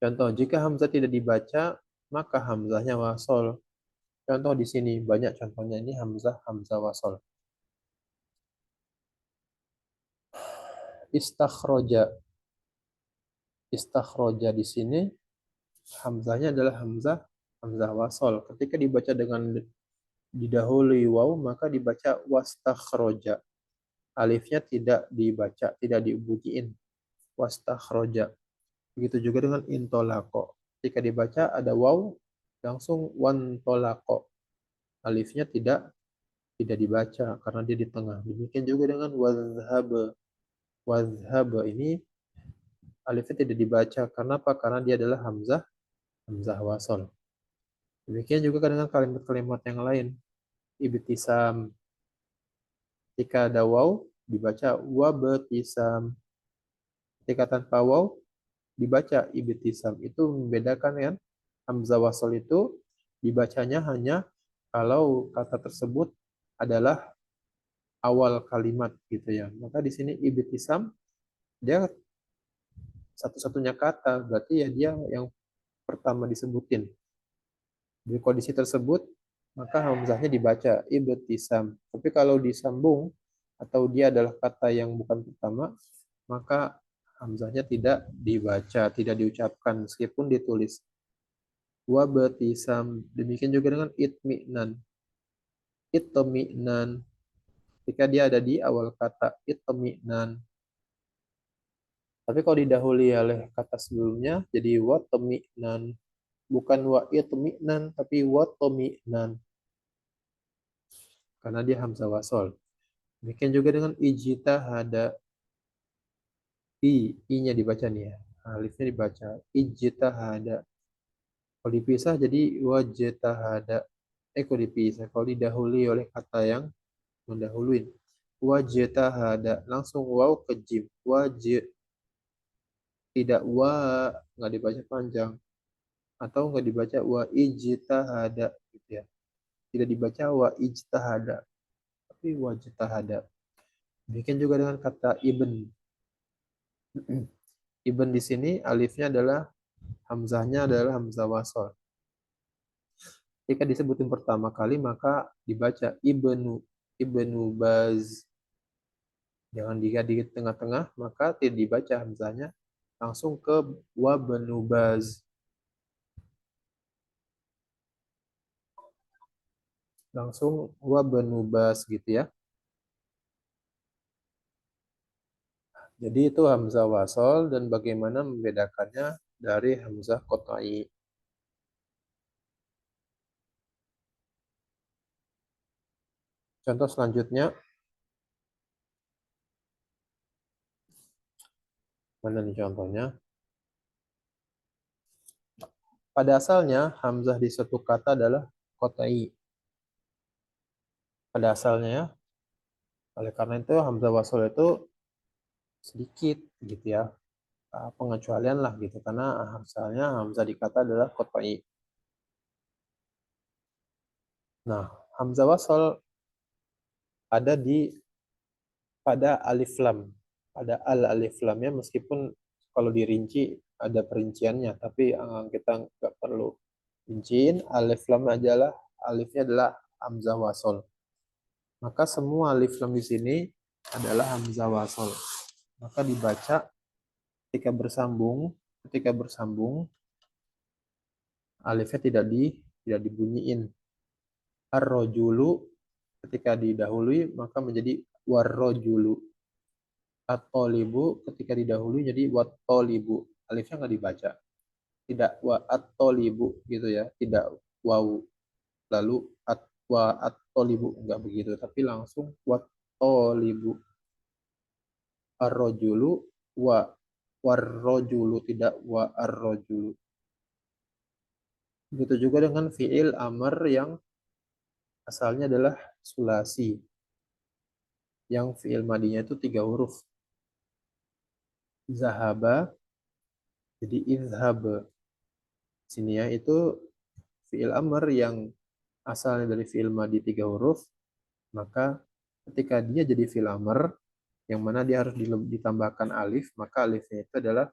[SPEAKER 1] Contoh, jika hamzah tidak dibaca, maka hamzahnya wasol. Contoh di sini banyak contohnya, ini hamzah wasol. Istakhroja. Istakhroja di sini hamzahnya adalah hamzah wasol. Ketika dibaca dengan didahului waw, maka dibaca wastakhroja. Alifnya tidak dibaca, tidak dibunyiin. Wastakhroja. Begitu juga dengan intolako. Ketika dibaca ada waw, langsung wantolako. Alifnya tidak dibaca karena dia di tengah. Demikian juga dengan wazhab. Wazhab ini alifnya tidak dibaca. Karena apa? Karena dia adalah hamzah wasol. Demikian juga dengan kalimat-kalimat yang lain. Ibtisam. Ketika ada waw, dibaca wabtisam. Ketika tanpa waw, dibaca ibtisam. Itu membedakan kan? Hamzah wasol itu dibacanya hanya kalau kata tersebut adalah awal kalimat gitu ya. Maka di sini ibtisam dia satu-satunya kata, berarti ya dia yang pertama disebutin. Di kondisi tersebut maka hamzahnya dibaca ibtisam. Tapi kalau disambung atau dia adalah kata yang bukan pertama, maka hamzahnya tidak dibaca, tidak diucapkan meskipun ditulis. Wabtisam. Demikian juga dengan itmi'nan. Itmi'nan. Ketika dia ada di awal kata itmi'nan. Tapi kalau didahului oleh kata sebelumnya jadi watmi'nan. bukan wa itmi'nan tapi wa tomi'nan, karena dia hamzah wasol. Demikian juga dengan ijtihada, i-nya dibaca nih ya, alifnya dibaca ijtihada. Kalau dipisah jadi wajtahada. Kalau dipisah, kalau didahului oleh kata yang mendahului, wajtahada langsung waw ke jim, tidak wa, nggak dibaca panjang, atau nggak dibaca wa ijtahada gitu ya, tidak dibaca wa ijtahada tapi wajtahada. Demikian juga dengan kata ibn. Ibn di sini alifnya adalah, hamzahnya adalah hamzah wasol. Ketika disebutin pertama kali maka dibaca ibnu, ibnu baz. Jangan jika di tengah-tengah maka tidak dibaca hamzahnya, langsung ke wabnu baz, langsung wabnu baz gitu ya. Jadi itu hamzah wasol dan bagaimana membedakannya dari hamzah qat'i. Contoh selanjutnya, mana nih contohnya? Pada asalnya hamzah di suatu kata adalah qat'i. Pada asalnya ya. Oleh karena itu hamzah wasol itu sedikit gitu ya. Pengecualian lah gitu karena asalnya hamzah di kata adalah qat'i. Nah, hamzah wasol ada pada alif lam. Ada alif lamnya meskipun kalau dirinci ada perinciannya, tapi kita nggak perlu rinciin. Alif lam adalah, alifnya adalah hamzah wasol. Maka semua alif lam di sini adalah hamzah wasol. Maka dibaca ketika bersambung alifnya tidak dibunyiin. Ar-rojulu ketika didahului maka menjadi war-rojulu. At-tolibu ketika didahului jadi wat-tolibu. Alifnya nggak dibaca. Tidak wa at-tolibu gitu ya. Tidak waw. Lalu wa at-tolibu. Nggak begitu. Tapi langsung wat-tolibu. Ar-rojulu wa war-rojulu. Tidak wa ar-rojulu. Begitu juga dengan fi'il amr yang asalnya adalah sulasi. Yang fi'il madinya itu 3 huruf. Zahaba, jadi izhab. Sini ya, itu fi'il amr yang asalnya dari fi'il madi 3 huruf, maka ketika dia jadi fi'il amr, yang mana dia harus ditambahkan alif, maka alifnya itu adalah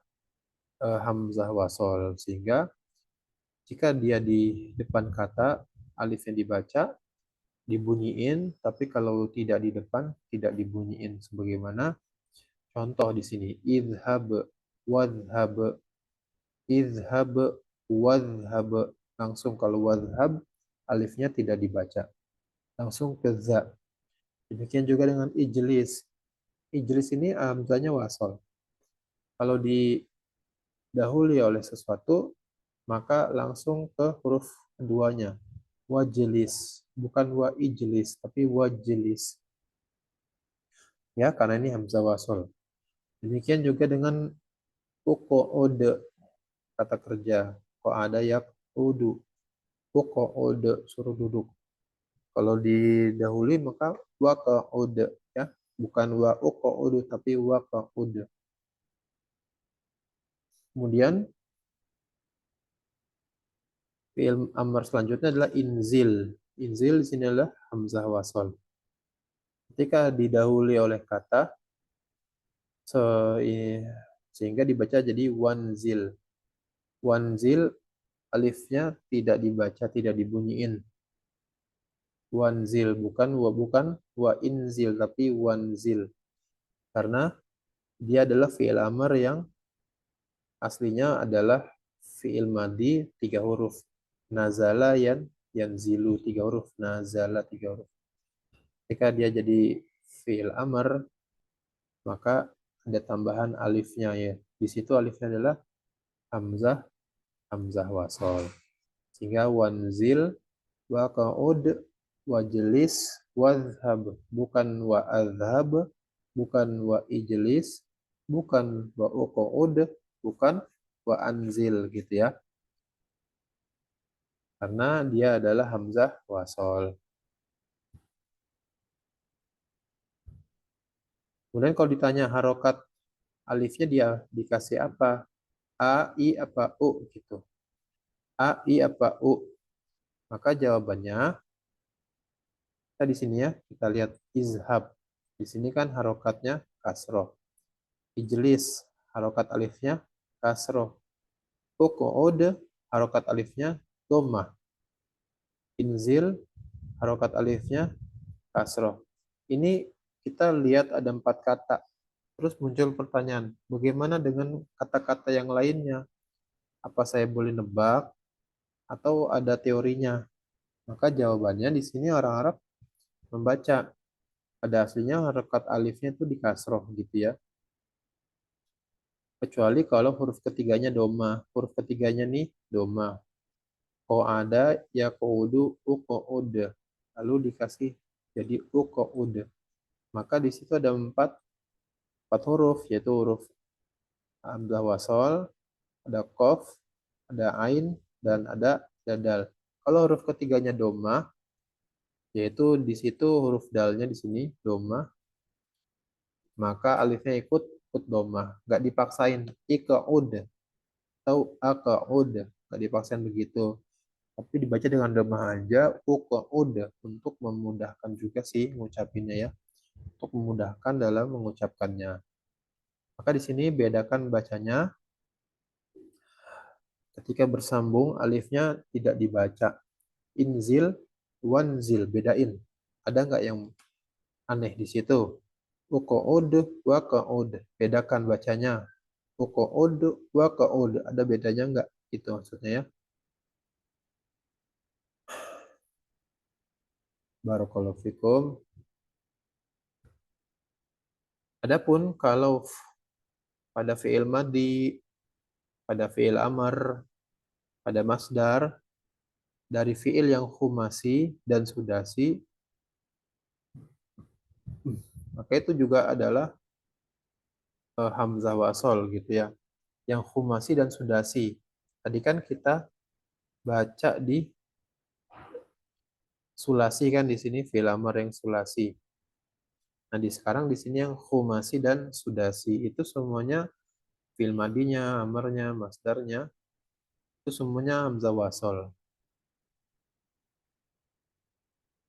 [SPEAKER 1] hamzah wasol. Sehingga jika dia di depan kata, alifnya dibaca, dibunyiin, tapi kalau tidak di depan, tidak dibunyiin. Sebagaimana contoh di sini, izhab, wadhab, izhab, wadhab. Langsung kalau wadhab, alifnya tidak dibaca. Langsung ke za. Demikian juga dengan ijlis. Ijlis ini hamzahnya wasol. Kalau didahului oleh sesuatu, maka langsung ke huruf keduanya. Wajlis. Bukan wa ijlis, tapi wajlis. Ya, karena ini hamzah wasol. Demikian juga dengan uqo'od, kata kerja. Kok ada ya udu. Uqo'od, suruh duduk. Kalau didahului maka waqa'ud ya, bukan wa uqa'ud tapi waqa'ud. Kemudian fi'il amr selanjutnya adalah inzil. Inzil di sini adalah hamzah wasal. Ketika didahului oleh kata sehingga dibaca jadi wanzil. Wanzil alifnya tidak dibaca, tidak dibunyiin. Wanzil bukan wa inzil tapi wanzil. Karena dia adalah fi'il amr yang aslinya adalah fi'il madi 3 huruf. Nazala yanzilu 3 huruf. Nazala 3 huruf. Ketika dia jadi fi'il amr, maka ada tambahan alifnya ya. Di situ alifnya adalah hamzah wasol. Sehingga wanzil, waqa'ud, wajlis, wadhhab. Bukan wa adhab, bukan wa ijlis, bukan wa uqa'ud, bukan wa anzil gitu ya. Karena dia adalah hamzah wasol. Kemudian kalau ditanya harokat alifnya dia dikasih apa? A, I, apa U gitu. A, I, apa U? Maka jawabannya kita di sini ya, kita lihat izhab. Di sini kan harokatnya kasroh. Ijlis, harokat alifnya kasroh. Uqud, harokat alifnya dhammah. Inzil, harokat alifnya kasroh. Ini kita lihat ada 4 kata. Terus muncul pertanyaan, bagaimana dengan kata-kata yang lainnya? Apa saya boleh nebak atau ada teorinya? Maka jawabannya di sini orang Arab membaca. Pada aslinya harokat alifnya itu di kasroh gitu ya. Kecuali kalau huruf ketiganya doma. Huruf ketiganya nih doma. Qa'ada, yaqudu, uqa'ud. Lalu dikasih jadi uqa'ud. Maka di situ ada empat huruf, yaitu huruf hamzah wasol, ada qaf, ada ain, dan ada dadal. Kalau huruf ketiganya doma, yaitu di situ huruf dalnya di sini doma, maka alifnya ikut doma. Nggak dipaksain. Iqa'ud atau aqa'ud. Nggak dipaksain begitu. Tapi dibaca dengan doma aja, uqa'ud, untuk memudahkan juga sih ngucapinnya ya. Untuk memudahkan dalam mengucapkannya. Maka di sini bedakan bacanya. Ketika bersambung, alifnya tidak dibaca. Inzil, wanzil, bedain. Ada nggak yang aneh di situ? Uqa'ud, waqa'ud, bedakan bacanya. Uqa'ud, waqa'ud, ada bedanya nggak? Itu maksudnya ya. Barakallahu fikum. Adapun kalau pada fi'il madhi, pada fi'il amar, pada masdar, dari fi'il yang khumasi dan sudasi, maka itu juga adalah hamzah wasol gitu ya. Yang khumasi dan sudasi. Tadi kan kita baca di sulasi kan di sini fi'il amar yang sulasi. Nah, sekarang di sini yang khumasi dan sudasi itu semuanya fi'il madinya, amarnya, masdarnya itu semuanya hamzah wasol.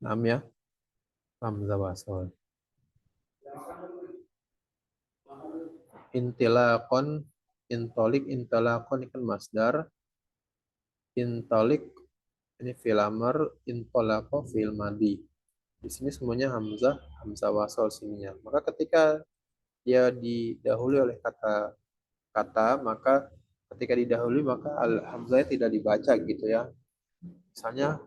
[SPEAKER 1] Naam ya, hamzah wasol. Intilaqon, intolik, intilaqon ini kan masdar. Intolik ini fi'il amar, intolaqo fi'il madi. Di sini semuanya hamzah wasol sininya. Maka ketika dia didahului oleh kata, maka ketika didahului maka hamzahnya tidak dibaca gitu ya. Misalnya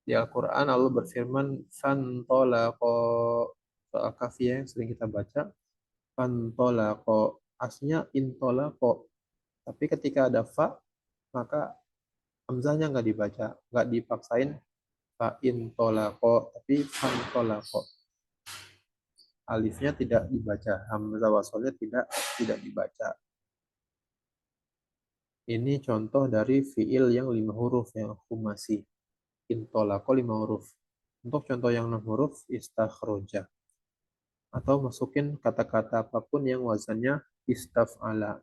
[SPEAKER 1] di Al-Quran Allah berfirman fantolaqo, soal kafiyah yang sering kita baca, fantolaqo, aslinya intolaqo, tapi ketika ada fa maka hamzahnya nggak dibaca, nggak dipaksain fa intolaqo, tapi fantolaqo, alifnya tidak dibaca, hamzah wasolnya tidak dibaca. Ini contoh dari fiil yang 5 huruf yang khumasi. Intolaqo 5 huruf. Untuk contoh yang 6 huruf, istakhroja. Atau masukin kata-kata apapun yang wazannya istaf'ala.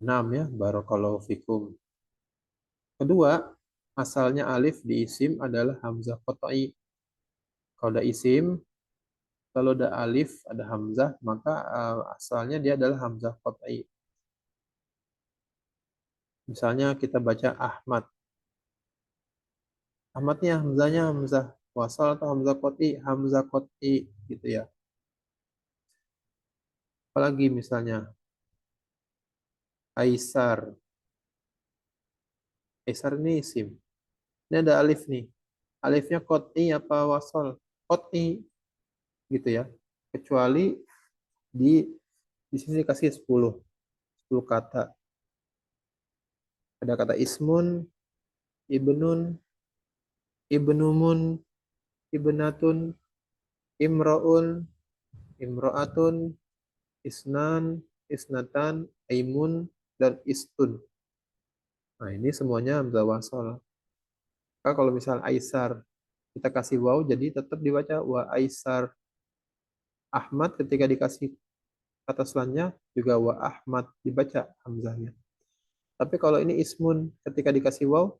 [SPEAKER 1] 6 ya, barakallahu fikum. Kedua, asalnya alif di isim adalah hamzah qat'i. Kalau ada isim, kalau ada alif, ada hamzah, maka asalnya dia adalah hamzah qat'i. Misalnya kita baca Ahmad. Ahmadnya hamzahnya hamzah wasal atau hamzah qat'i? Hamzah qat'i gitu ya. Apalagi misalnya Aisar. Aisar ini isim. Ini ada alif nih. Alifnya qat'i apa wasal? Qat'i gitu ya. Kecuali di di sini dikasih 10 kata. Ada kata ismun, ibnun, ibnumun, ibnatun, imro'un, imro'atun, isnan, isnatan, aimun, dan istun. Nah, ini semuanya hamzah wasal. Maka kalau misal aisar, kita kasih waw, jadi tetap dibaca wa aisar. Ahmad ketika dikasih kata selanjutnya juga wa Ahmad dibaca hamzahnya. Tapi kalau ini ismun ketika dikasih waw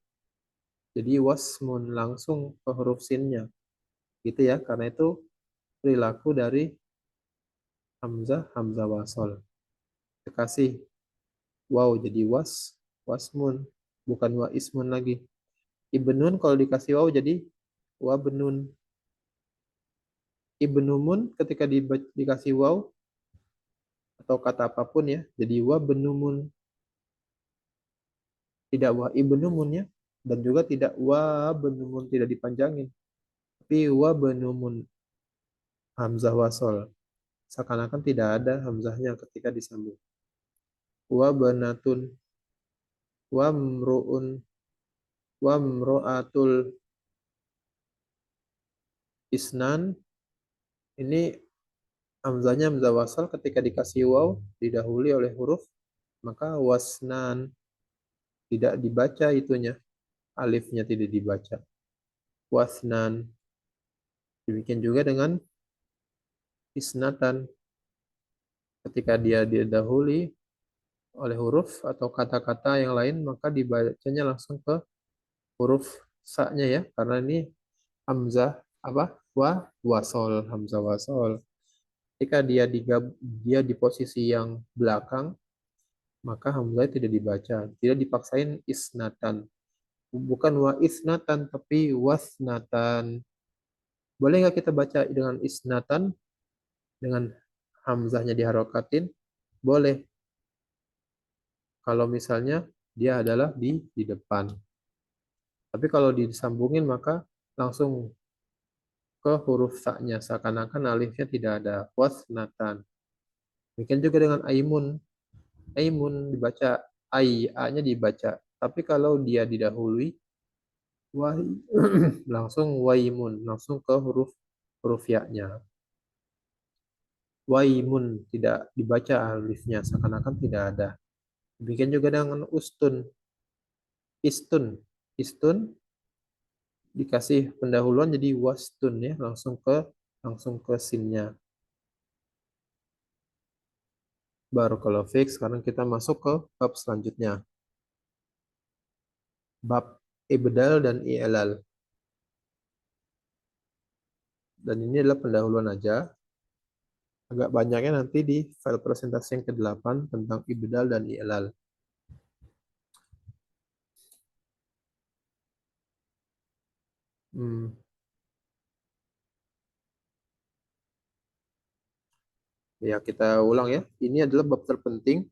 [SPEAKER 1] jadi wasmun langsung ke huruf sinnya. Gitu ya, karena itu perilaku dari hamzah wasol. Dikasih waw jadi wasmun bukan wa ismun lagi. Ibnun kalau dikasih waw jadi wa benun. Ibnumun ketika dikasih waw atau kata apapun ya jadi wa benumun. Tidak wa ibnumun ya, dan juga tidak wa benumun tidak dipanjangin, tapi wa benumun hamzah wasol, seakan-akan tidak ada hamzahnya ketika disambung. Wa banatun, wa mruun, wa mroatul, isnan, ini hamzahnya hamzah wasol ketika dikasih waw didahului oleh huruf, maka wasnan tidak dibaca itunya, alifnya tidak dibaca. Wasnan. Demikian juga dengan isnatan, ketika dia didahului oleh huruf atau kata-kata yang lain maka dibacanya langsung ke huruf sa-nya ya, karena ini hamzah apa wasol, hamzah wasol. Ketika dia di posisi yang belakang maka hamzah tidak dibaca, tidak dipaksain isnatan, bukan wa isnatan tapi wasnatan. Boleh nggak kita baca dengan isnatan dengan hamzahnya diharokatin? Boleh, kalau misalnya dia adalah di depan. Tapi kalau disambungin maka langsung ke huruf sa-nya, seakan-akan alifnya tidak ada. Wasnatan. Demikian juga dengan aimun. Aimun dibaca ai, a-nya dibaca. Tapi kalau dia didahului wah, langsung waimun, langsung ke huruf huruf ya-nya. Waimun tidak dibaca alifnya, seakan-akan tidak ada. Demikian juga dengan ustun. Istun. Istun dikasih pendahuluan jadi wastun ya, langsung ke sinnya. Baru kalau fix, sekarang kita masuk ke bab selanjutnya. Bab ibdal dan i'lal. Dan ini adalah pendahuluan aja. Agak banyaknya nanti di file presentasi yang ke-8 tentang ibdal dan i'lal. Hmm, ya kita ulang ya. Ini adalah bab terpenting,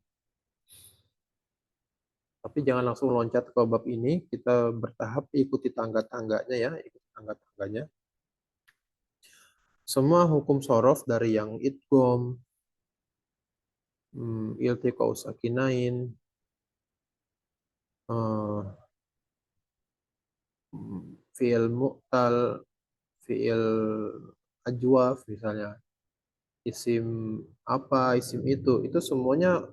[SPEAKER 1] tapi jangan langsung loncat ke bab ini. Kita bertahap ikuti tangga-tangganya ya, ikuti tangga-tangganya. Semua hukum sorof dari yang idgham, iltiqau sakinain, fi'il mu'tal, fi'il ajwaf misalnya, isim apa, isim itu semuanya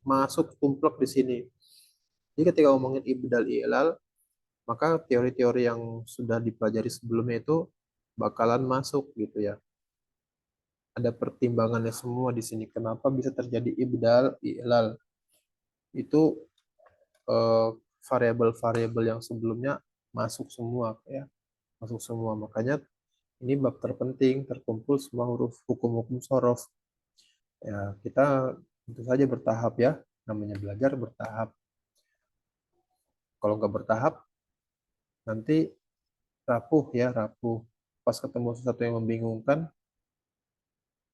[SPEAKER 1] masuk tumplek di sini. Jadi ketika ngomongin ibdal i'lal, maka teori-teori yang sudah dipelajari sebelumnya itu bakalan masuk gitu ya. Ada pertimbangannya semua di sini. Kenapa bisa terjadi ibdal i'lal? Itu eh, variabel-variabel yang sebelumnya masuk semua ya, masuk semua. Makanya ini bab terpenting, terkumpul semua huruf hukum-hukum sorof. Ya, kita tentu saja bertahap ya, namanya belajar bertahap. Kalau nggak bertahap, nanti rapuh ya, rapuh. Pas ketemu sesuatu yang membingungkan,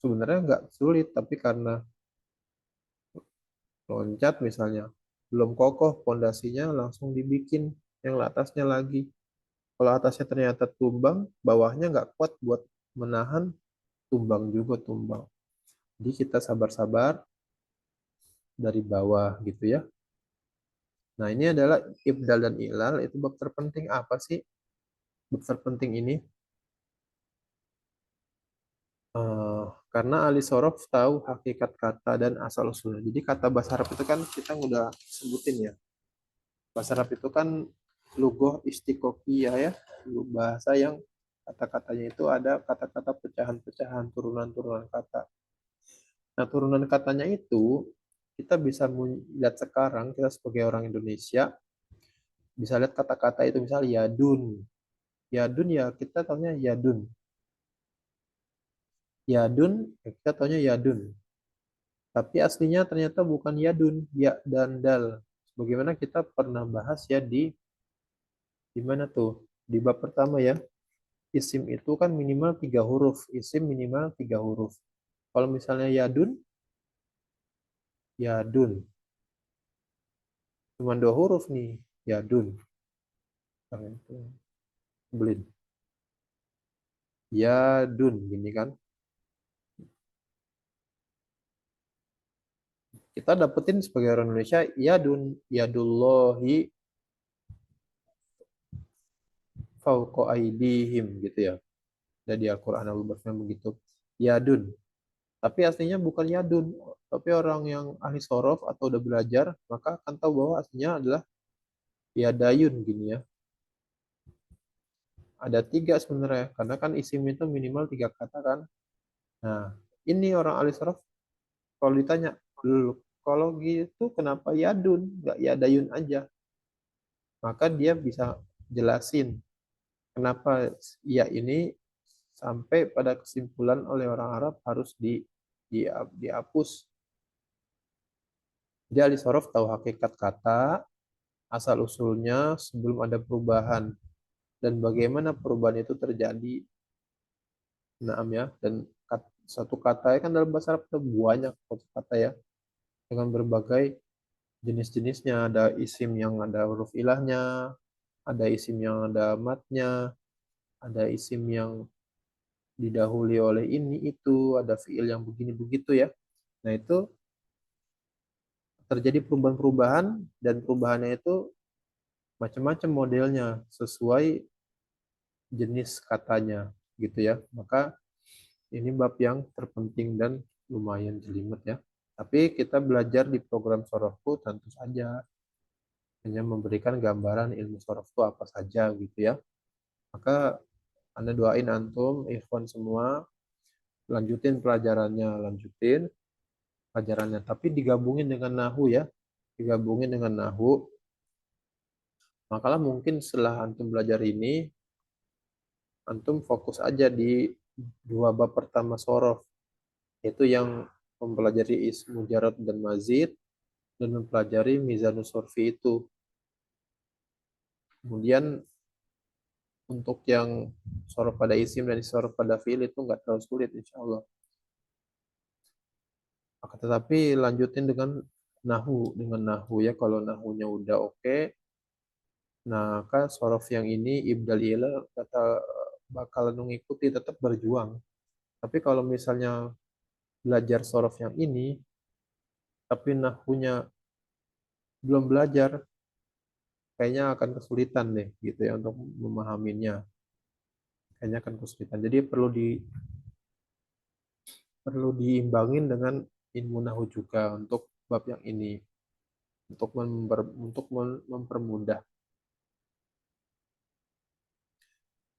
[SPEAKER 1] sebenarnya nggak sulit, tapi karena loncat misalnya, belum kokoh pondasinya, langsung dibikin yang atasnya lagi. Kalau atasnya ternyata tumbang, bawahnya nggak kuat buat menahan, tumbang juga tumbang. Jadi kita sabar-sabar dari bawah gitu ya. Nah, ini adalah ibdal dan ilal. Itu bab terpenting apa sih? Bab terpenting ini eh, karena ahli sorof tahu hakikat kata dan asal usulnya. Jadi kata bahasa Arab itu kan kita udah sebutin ya. Bahasa Arab itu kan lugoh istiqoqiyah ya, bahasa yang kata-katanya itu ada kata-kata pecahan-pecahan, turunan-turunan kata. Nah, turunan katanya itu kita bisa lihat sekarang, kita sebagai orang Indonesia bisa lihat kata-kata itu misalnya yadun. Yadun ya kita tahunya yadun. Yadun ya kita tahunya yadun. Tapi aslinya ternyata bukan yadun, ya dan dal. Bagaimana kita pernah bahas ya di mana tuh? Di bab pertama ya. Isim itu kan minimal 3 huruf. Isim minimal 3 huruf. Kalau misalnya yadun, yadun. Cuma 2 huruf nih, yadun. Jangan itu. Belin. Yadun, gini kan. Kita dapetin sebagai orang Indonesia, yadun, yadullahi fauqa aidihim gitu ya. Jadi Al-Quran al begitu. Yadun. Tapi aslinya bukan yadun. Tapi orang yang ahli sorof atau udah belajar, maka akan tahu bahwa aslinya adalah yadayun gini ya. Ada 3 sebenarnya, karena kan isim itu minimal 3 kata kan. Nah, ini orang ahli sorof, kalau ditanya, kalau gitu kenapa yadun, nggak yadayun aja? Maka dia bisa jelasin kenapa ya ini sampai pada kesimpulan oleh orang Arab harus di, dihapus. Dia ahli sorof tahu hakikat kata, asal usulnya sebelum ada perubahan, dan bagaimana perubahan itu terjadi. Naam ya, dan satu kata ya kan dalam bahasa Arab itu banyak satu kata ya, dengan berbagai jenis-jenisnya. Ada isim yang ada huruf ilahnya, ada isim yang ada matnya, ada isim yang didahului oleh ini itu, ada fiil yang begini begitu ya. Nah, itu terjadi perubahan-perubahan, dan perubahannya itu macam-macam modelnya sesuai jenis katanya gitu ya. Maka ini bab yang terpenting dan lumayan jelimet ya. Tapi kita belajar di program Sorofku tentu saja hanya memberikan gambaran ilmu sorof itu apa saja gitu ya. Maka Anda doain antum, ikhwan semua, lanjutin pelajarannya, lanjutin pelajarannya. Tapi digabungin dengan nahu ya, digabungin dengan nahu. Makalah mungkin setelah antum belajar ini, antum fokus aja di 2 bab pertama sorof, yaitu yang mempelajari ismu jarad dan mazid, dan mempelajari mizanus sorfi itu. Kemudian untuk yang sorof pada isim dan sorof pada fiil itu nggak terlalu sulit insya Allah. Akan tetapi lanjutin dengan nahu ya. Kalau nahunya udah oke, nah kan sorof yang ini ibdal ila kata bakal mengikuti tetap berjuang. Tapi kalau misalnya belajar sorof yang ini, tapi nahunya belum belajar, kayaknya akan kesulitan deh gitu ya untuk memahaminya. Kayaknya akan kesulitan. Jadi perlu diimbangin dengan ilmu nahu juga untuk bab yang ini, untuk mempermudah.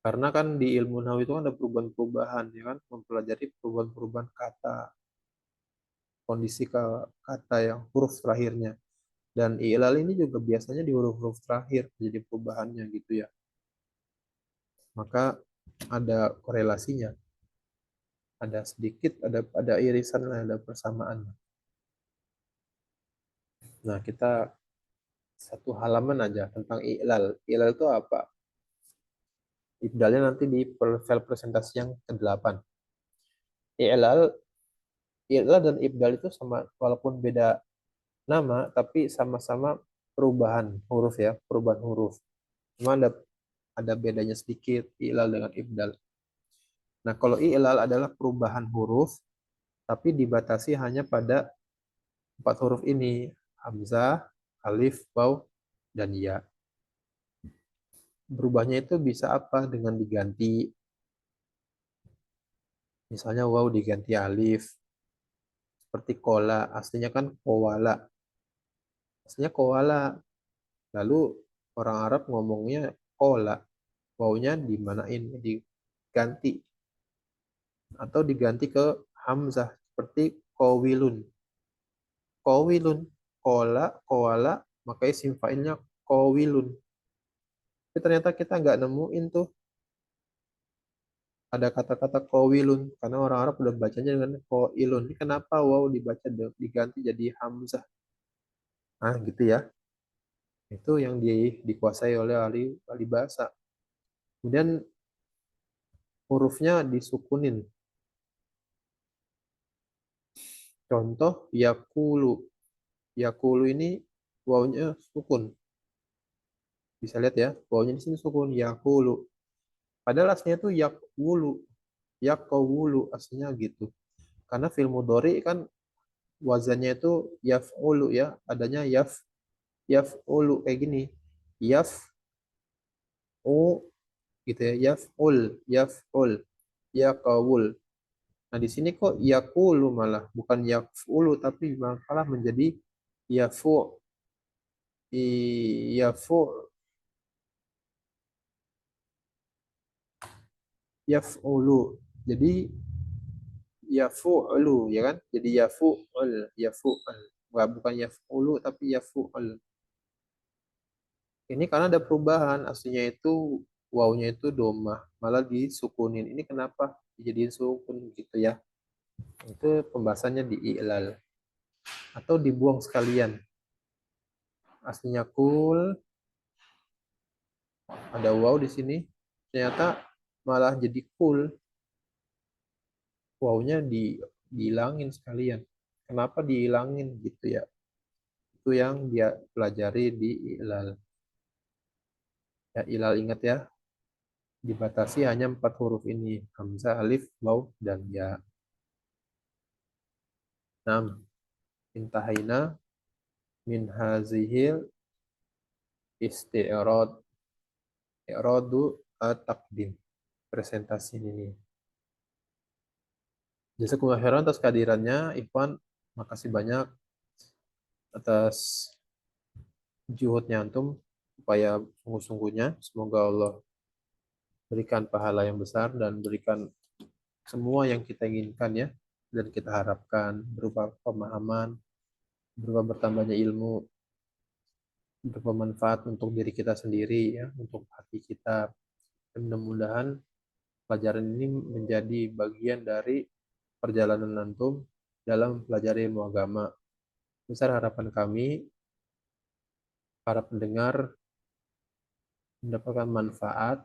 [SPEAKER 1] Karena kan di ilmu nahu itu kan ada perubahan-perubahan ya kan, mempelajari perubahan-perubahan kata, kondisi kata yang huruf terakhirnya. Dan i'lal ini juga biasanya di huruf-huruf terakhir jadi perubahannya gitu ya. Maka ada korelasinya, ada sedikit, ada irisan lah, ada persamaan. Nah, kita satu halaman aja tentang i'lal. I'lal itu apa? Ibdalnya nanti di file presentasi yang ke-8. I'lal, i'lal dan ibdal itu sama, walaupun beda nama, tapi sama-sama perubahan huruf ya, perubahan huruf. Cuma ada bedanya sedikit i'lal dengan ibdal. Nah, kalau i'lal adalah perubahan huruf, tapi dibatasi hanya pada 4 huruf ini, hamzah, alif, waw, dan ya. Berubahnya itu bisa apa? Dengan diganti, misalnya waw diganti alif, seperti kola, aslinya kan kowala, aslinya kowala, lalu orang Arab ngomongnya kola, wawnya dimanain, diganti, atau diganti ke hamzah, seperti kowilun, kowilun, kola, kowala, makanya isim fa'ilnya kowilun. Tapi ternyata kita nggak nemuin tuh ada kata-kata kowilun karena orang Arab udah bacanya dengan koilun. Ini kenapa wow dibaca diganti jadi hamzah? Nah, gitu ya. Itu yang dikuasai oleh ahli ahli bahasa. Kemudian hurufnya disukunin. Contoh yakulu. Yakulu ini wawnya sukun. Bisa lihat ya, wawnya di sini sukun yakulu. Padahal aslinya itu yakwulu. Yakawulu aslinya gitu. Karena fil mudhari kan wazannya itu yaf'ulu ya, adanya yaf'ulu kayak gini. Yaf'u gitu ya, yaf'ul, yakawul. Nah, di sini kok yakulu malah bukan yaf'ulu tapi malah menjadi yafu yafu yaf'ulu. Jadi yafu'lu ya kan? Jadi yafu'ul. Bukan yaf'ulu tapi yafu'ul. Ini karena ada perubahan, aslinya itu wawnya itu domah, malah disukunin. Ini kenapa dijadiin sukun gitu ya? Itu pembahasannya di i'lal atau dibuang sekalian. Aslinya kul, ada waw di sini, ternyata malah jadi kul, wawnya dihilangin sekalian. Kenapa dihilangin gitu ya? Itu yang dia pelajari di i'lal. Ya, i'lal ingat ya, dibatasi hanya 4 huruf ini, hamzah, alif, waw, dan ya. 6. Intahaina min hazihil isti'rad, i'radu at-taqdim, presentasi ini. Jazakumullah khairan atas kehadirannya Ikhwan, makasih banyak atas juhudnya antum, upaya sungguh-sungguhnya. Semoga Allah berikan pahala yang besar dan berikan semua yang kita inginkan ya, dan kita harapkan berupa pemahaman, berupa bertambahnya ilmu, berupa manfaat untuk diri kita sendiri ya, untuk hati kita. Dan mudah-mudahan pelajaran ini menjadi bagian dari perjalanan antum dalam pelajari ilmu agama. Besar harapan kami, para pendengar mendapatkan manfaat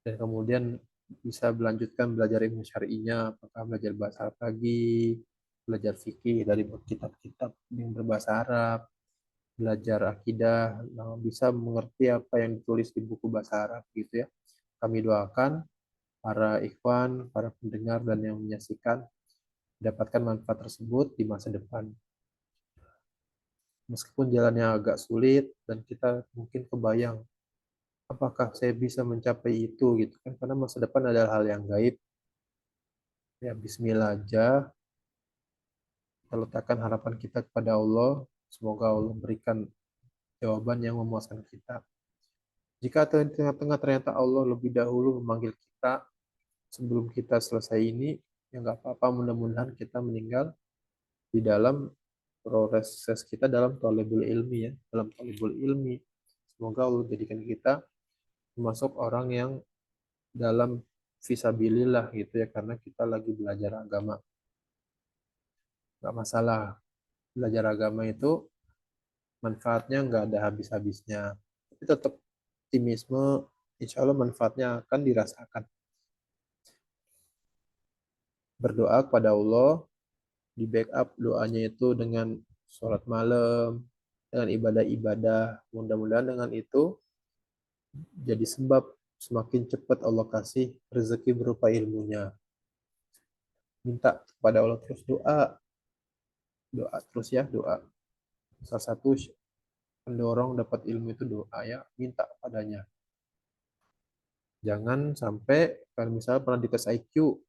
[SPEAKER 1] dan kemudian bisa melanjutkan belajar ilmu syar'inya, apakah belajar bahasa Arab lagi, belajar fikih dari kitab-kitab yang berbahasa Arab, belajar akidah, bisa mengerti apa yang ditulis di buku bahasa Arab gitu ya. Kami doakan para ikhwan, para pendengar dan yang menyaksikan mendapatkan manfaat tersebut di masa depan. Meskipun jalannya agak sulit dan kita mungkin kebayang apakah saya bisa mencapai itu gitu kan, karena masa depan adalah hal yang gaib. Ya bismillah aja, kita letakkan harapan kita kepada Allah, semoga Allah berikan jawaban yang memuaskan kita. Jika di tengah-tengah ternyata Allah lebih dahulu memanggil kita sebelum kita selesai ini, ya nggak apa-apa, mudah-mudahan kita meninggal di dalam proses kita dalam thalibul ilmi ya, dalam thalibul ilmi. Semoga Allah jadikan kita termasuk orang yang dalam visabilillah gitu ya, karena kita lagi belajar agama. Nggak masalah, belajar agama itu manfaatnya nggak ada habis-habisnya. Tapi tetap optimisme, insya Allah manfaatnya akan dirasakan. Berdoa kepada Allah, di backup doanya itu dengan sholat malam, dengan ibadah-ibadah. Mudah-mudahan dengan itu jadi sebab semakin cepat Allah kasih rezeki berupa ilmunya. Minta kepada Allah terus, doa, doa terus ya, doa. Salah satu pendorong dapat ilmu itu doa ya, minta padanya. Jangan sampai kalau misalnya pernah dites IQ,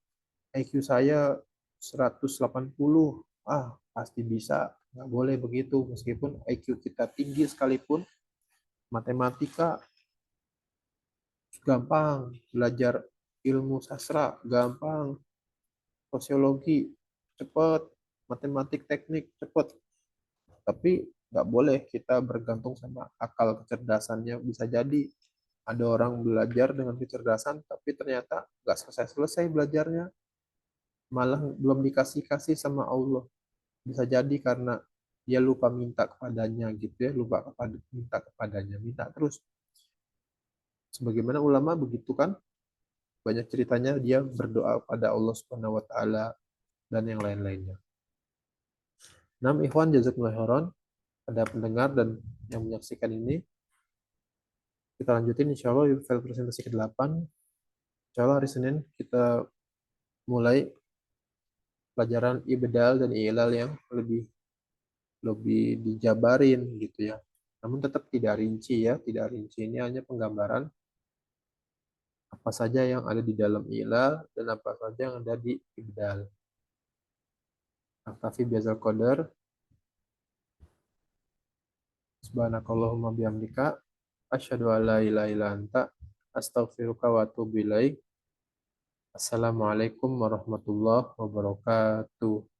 [SPEAKER 1] IQ saya 180, pasti bisa. Nggak boleh begitu, meskipun IQ kita tinggi sekalipun, matematika gampang, belajar ilmu sastra gampang, sosiologi cepat, matematik teknik cepat. Tapi nggak boleh kita bergantung sama akal kecerdasannya. Bisa jadi ada orang belajar dengan kecerdasan, tapi ternyata nggak selesai-selesai belajarnya, malah belum dikasih-kasih sama Allah. Bisa jadi karena dia lupa minta kepadanya gitu ya, lupa minta kepadanya, minta terus. Sebagaimana ulama begitu kan, banyak ceritanya dia berdoa pada Allah Subhanahu wa taala dan yang lain-lainnya. Nam ikhwan jazakumullah khairan, pada pendengar dan yang menyaksikan ini, kita lanjutin insya Allah file presentasi ke-8. Insya Allah hari Senin kita mulai pelajaran ibdal dan ilal yang lebih lebih dijabarin gitu ya. Namun tetap tidak rinci ya, tidak rinci, ini hanya penggambaran apa saja yang ada di dalam ilal dan apa saja yang ada di ibdal. Aktafi biazal qadar. Subhanakallahumma bihamdika asyhadu an la ilaha illa anta astaghfiruka wa atubu ilaik. Assalamualaikum warahmatullahi wabarakatuh.